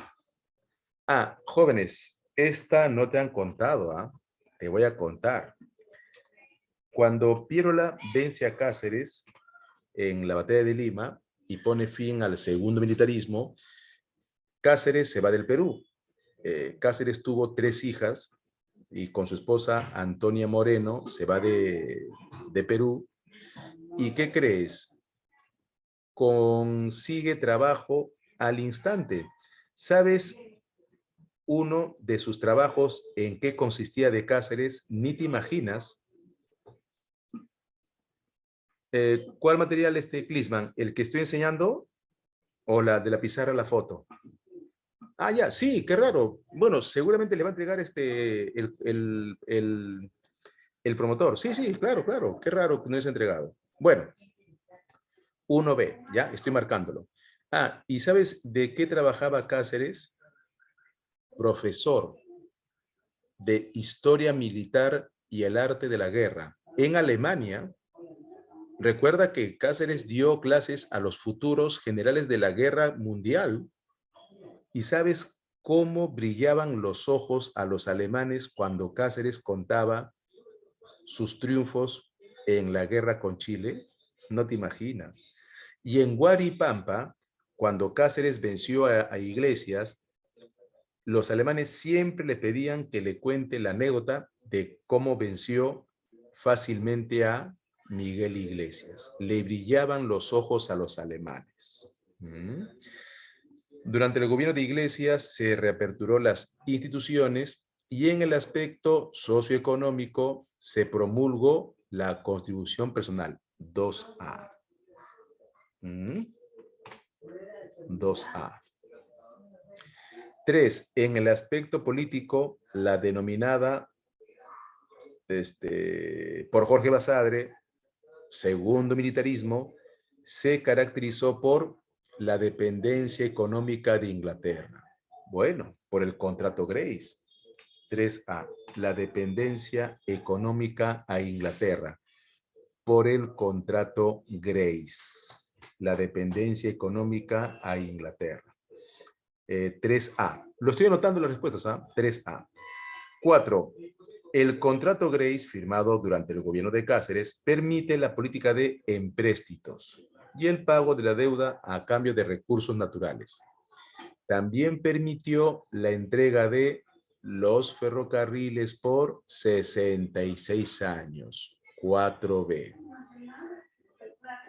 Ah, jóvenes, esta no te han contado, ¿ah? Te voy a contar. Cuando Piérola vence a Cáceres en la batalla de Lima y pone fin al segundo militarismo, Cáceres se va del Perú. Cáceres tuvo 3 hijas y con su esposa Antonia Moreno se va de Perú. ¿Y qué crees? Consigue trabajo al instante. ¿Sabes uno de sus trabajos en qué consistía de Cáceres? Ni te imaginas. ¿Cuál material Clisman? ¿El que estoy enseñando o la de la pizarra, la foto? Ah, ya, sí, qué raro. Bueno, seguramente le va a entregar el promotor. Sí, sí, claro, claro. Qué raro que no es entregado. Bueno, 1B, ya, estoy marcándolo. Ah, ¿y sabes de qué trabajaba Cáceres? Profesor de Historia Militar y el Arte de la Guerra. En Alemania, recuerda que Cáceres dio clases a los futuros generales de la Guerra Mundial. ¿Y sabes cómo brillaban los ojos a los alemanes cuando Cáceres contaba sus triunfos en la guerra con Chile? No te imaginas. Y en Huaripampa, cuando Cáceres venció a Iglesias, los alemanes siempre le pedían que le cuente la anécdota de cómo venció fácilmente a Miguel Iglesias. Le brillaban los ojos a los alemanes. Durante el gobierno de Iglesias se reaperturó las instituciones y en el aspecto socioeconómico se promulgó la contribución personal, 2A. 2A. 3. En el aspecto político, la denominada por Jorge Basadre, segundo militarismo, se caracterizó por la dependencia económica de Inglaterra. Bueno, por el contrato Grace. 3A, la dependencia económica a Inglaterra por el contrato Grace. La dependencia económica a Inglaterra. 3A. Lo estoy anotando las respuestas, ¿ah? 3A. 4. El contrato Grace, firmado durante el gobierno de Cáceres, permite la política de empréstitos y el pago de la deuda a cambio de recursos naturales. También permitió la entrega de los ferrocarriles por 66 años. 4B.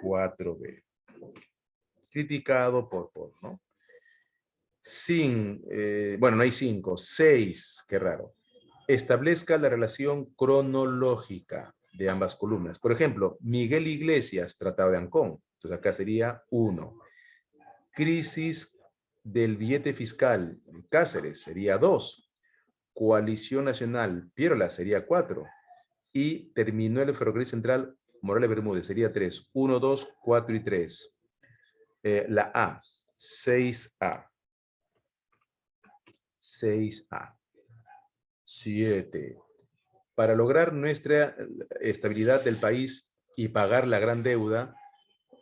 4B. Criticado ¿no? Bueno, no hay 5. 6, qué raro. Establezca la relación cronológica de ambas columnas. Por ejemplo, Miguel Iglesias, Tratado de Ancón. Entonces acá sería 1. Crisis del billete fiscal, Cáceres, sería 2. Coalición Nacional, Piérola, sería 4. Y terminó el ferrocarril central, Morales Bermúdez, sería 3. 1, 2, 4 y 3. La A, 6A. 6A. 7. Para lograr nuestra estabilidad del país y pagar la gran deuda,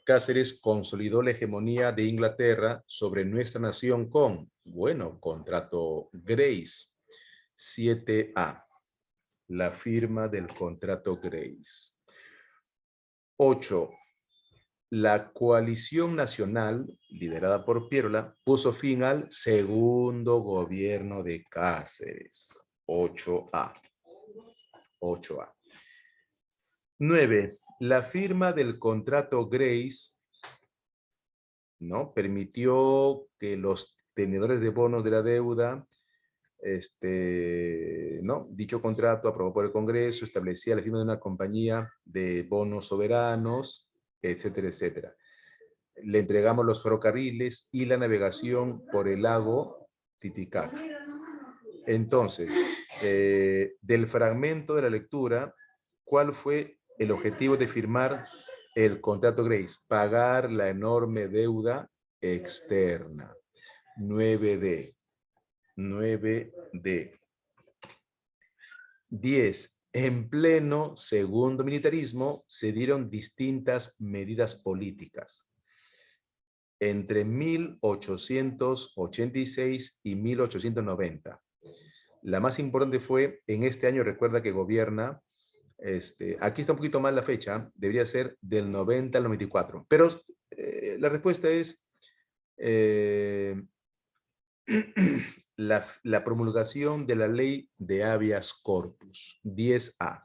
Cáceres consolidó la hegemonía de Inglaterra sobre nuestra nación con, bueno, contrato Grace. 7A. La firma del contrato Grace. 8. La coalición nacional, liderada por Piérola, puso fin al segundo gobierno de Cáceres. 8A. 8A. 9. La firma del contrato Grace, ¿no? Permitió que los tenedores de bonos de la deuda, ¿no? Dicho contrato aprobado por el Congreso establecía la firma de una compañía de bonos soberanos, etcétera, etcétera. Le entregamos los ferrocarriles y la navegación por el lago Titicaca. Entonces, del fragmento de la lectura, ¿cuál fue el objetivo de firmar el contrato Grace? Pagar la enorme deuda externa. 9D. 9D. 10. En pleno segundo militarismo se dieron distintas medidas políticas. Entre 1886 y 1890. La más importante fue, en este año, recuerda que gobierna, aquí está un poquito mal la fecha, debería ser del 90 al 94. Pero la respuesta es la promulgación de la ley de habeas corpus, 10A.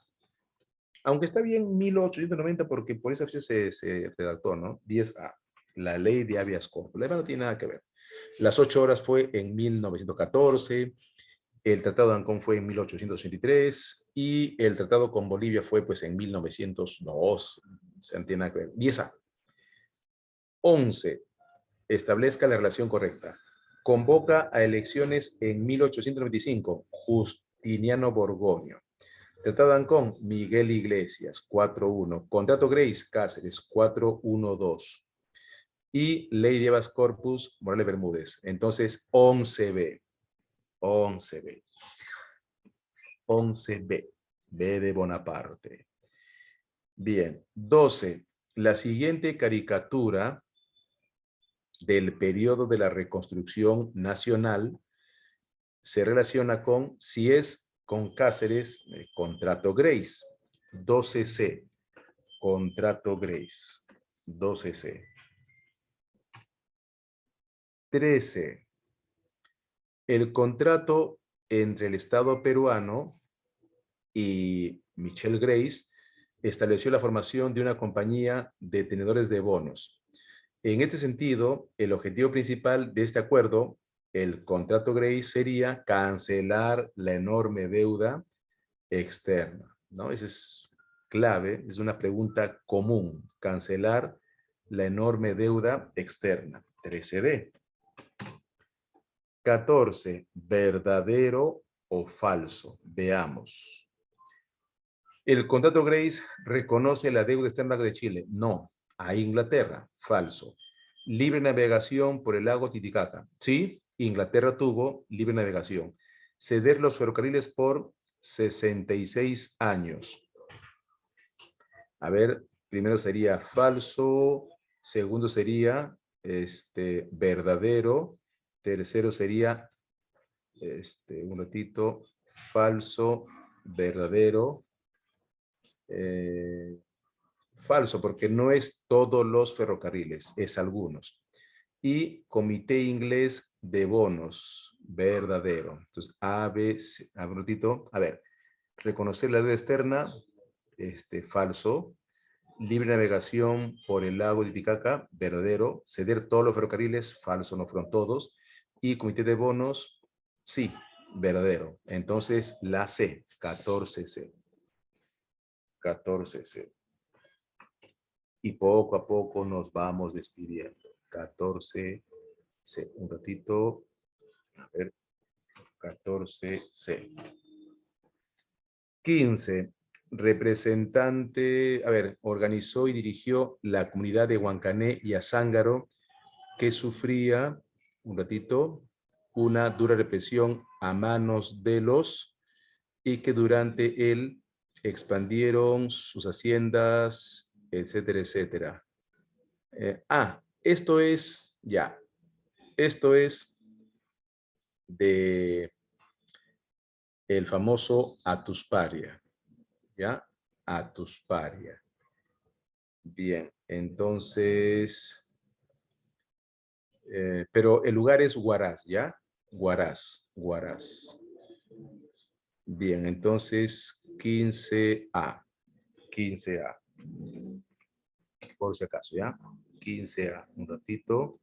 Aunque está bien 1890 porque por esa fecha se redactó, ¿no? 10A, la ley de habeas corpus. La verdad no tiene nada que ver. Las 8 horas fue en 1914, el Tratado de Ancón fue en 1883 y el Tratado con Bolivia fue pues en 1902. Se tiene nada que ver. 10A. 11. Establezca la relación correcta. Convoca a elecciones en 1895, Justiniano Borgoño. Tratado de Ancón, Miguel Iglesias, 4-1. Contrato Grace, Cáceres, 4-1-2. Y Ley de Habeas Corpus, Morales Bermúdez. Entonces, 11B. 11B. 11B. B de Bonaparte. Bien. 12. La siguiente caricatura del periodo de la reconstrucción nacional se relaciona con, si es con Cáceres, contrato Grace, 12C, contrato Grace, 12C. 13. El contrato entre el Estado peruano y Michelle Grace estableció la formación de una compañía de tenedores de bonos. En este sentido, el objetivo principal de este acuerdo, el contrato Grace, sería cancelar la enorme deuda externa, ¿no? Esa es clave, es una pregunta común, cancelar la enorme deuda externa, 13D. 14, verdadero o falso. Veamos. ¿El contrato Grace reconoce la deuda externa de Chile? No. A Inglaterra, falso. Libre navegación por el lago Titicaca. Sí, Inglaterra tuvo libre navegación. Ceder los ferrocarriles por 66 años. A ver, primero sería falso, segundo sería verdadero, tercero sería, un ratito, falso, verdadero, falso, porque no es todos los ferrocarriles, es algunos. Y comité inglés de bonos, verdadero. Entonces, A, B, C, un ratito, a ver, reconocer la deuda externa, falso. Libre navegación por el lago Titicaca, verdadero. Ceder todos los ferrocarriles, falso, no fueron todos. Y comité de bonos, sí, verdadero. Entonces, la C, 14C. 14C. Y poco a poco nos vamos despidiendo. 14C. Un ratito. A ver. 14C. 15. Representante, organizó y dirigió la comunidad de Huancané y Azángaro, que sufría, un ratito, una dura represión a manos de los, y que durante él expandieron sus haciendas, etcétera, etcétera. Esto es de el famoso Atusparia. ¿Ya? Atusparia. Bien, entonces, pero el lugar es Huaraz, ¿ya? Huaraz. Bien, entonces 15A. 15A. Por si acaso, ¿ya? 15A. Un ratito.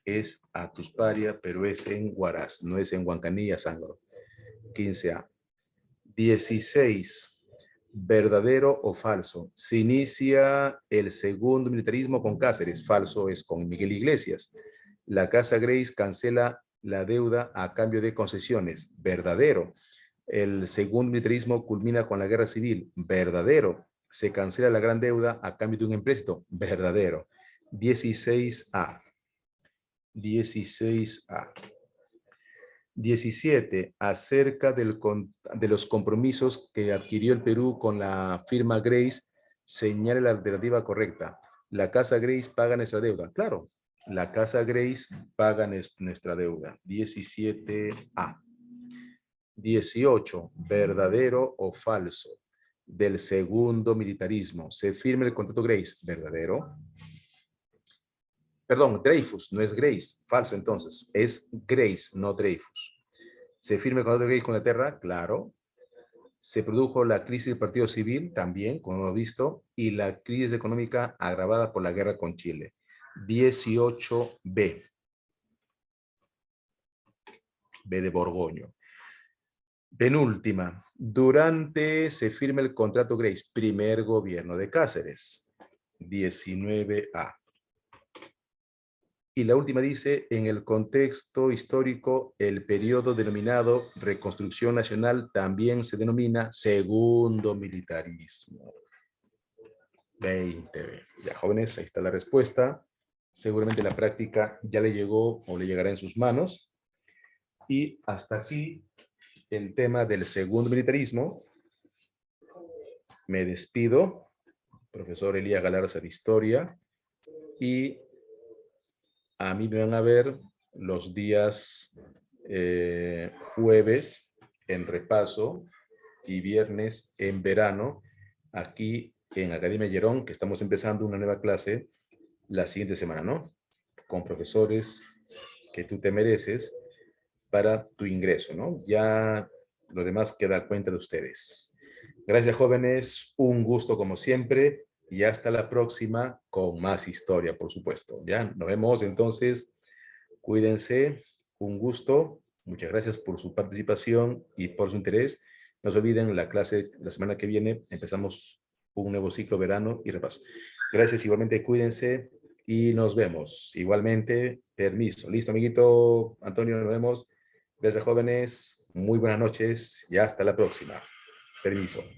Es Atusparia, pero es en Huaraz, no es en Huancanilla, Sangro. 15A. 16. ¿Verdadero o falso? Se inicia el segundo militarismo con Cáceres. Falso es con Miguel Iglesias. La Casa Grace cancela la deuda a cambio de concesiones. Verdadero. El segundo militarismo culmina con la guerra civil. Verdadero. Se cancela la gran deuda a cambio de un empréstito. Verdadero. 16A. 16A. 17. Acerca de los compromisos que adquirió el Perú con la firma Grace, señale la alternativa correcta. La Casa Grace paga nuestra deuda. Claro, la Casa Grace paga nuestra deuda. 17A. 18. ¿Verdadero o falso? Del segundo militarismo. Se firma el contrato Grace. ¿Verdadero? Perdón, Dreyfus, no es Grace. Falso entonces. Es Grace, no Dreyfus. ¿Se firma el contrato de Grace con Inglaterra? Claro. Se produjo la crisis del Partido Civil, también, como hemos visto, y la crisis económica agravada por la guerra con Chile. 18B. B de Borgoño. Penúltima. Se firma el contrato Grace, primer gobierno de Cáceres. 19A. Y la última dice, en el contexto histórico, el periodo denominado Reconstrucción Nacional también se denomina Segundo Militarismo. 20. Ya, jóvenes, ahí está la respuesta. Seguramente la práctica ya le llegó o le llegará en sus manos. Y hasta aquí el tema del Segundo Militarismo. Me despido. Profesor Elías Galarza de Historia. Y a mí me van a ver los días jueves en repaso y viernes en verano, aquí en Academia Llerón, que estamos empezando una nueva clase la siguiente semana, ¿no? Con profesores que tú te mereces para tu ingreso, ¿no? Ya lo demás queda a cuenta de ustedes. Gracias, jóvenes. Un gusto como siempre y hasta la próxima con más historia, por supuesto. Ya nos vemos entonces. Cuídense. Un gusto. Muchas gracias por su participación y por su interés. No se olviden, la clase la semana que viene empezamos un nuevo ciclo verano y repaso. Gracias, igualmente cuídense y nos vemos. Igualmente, permiso. Listo, amiguito Antonio, nos vemos. Gracias, jóvenes. Muy buenas noches y hasta la próxima. Permiso.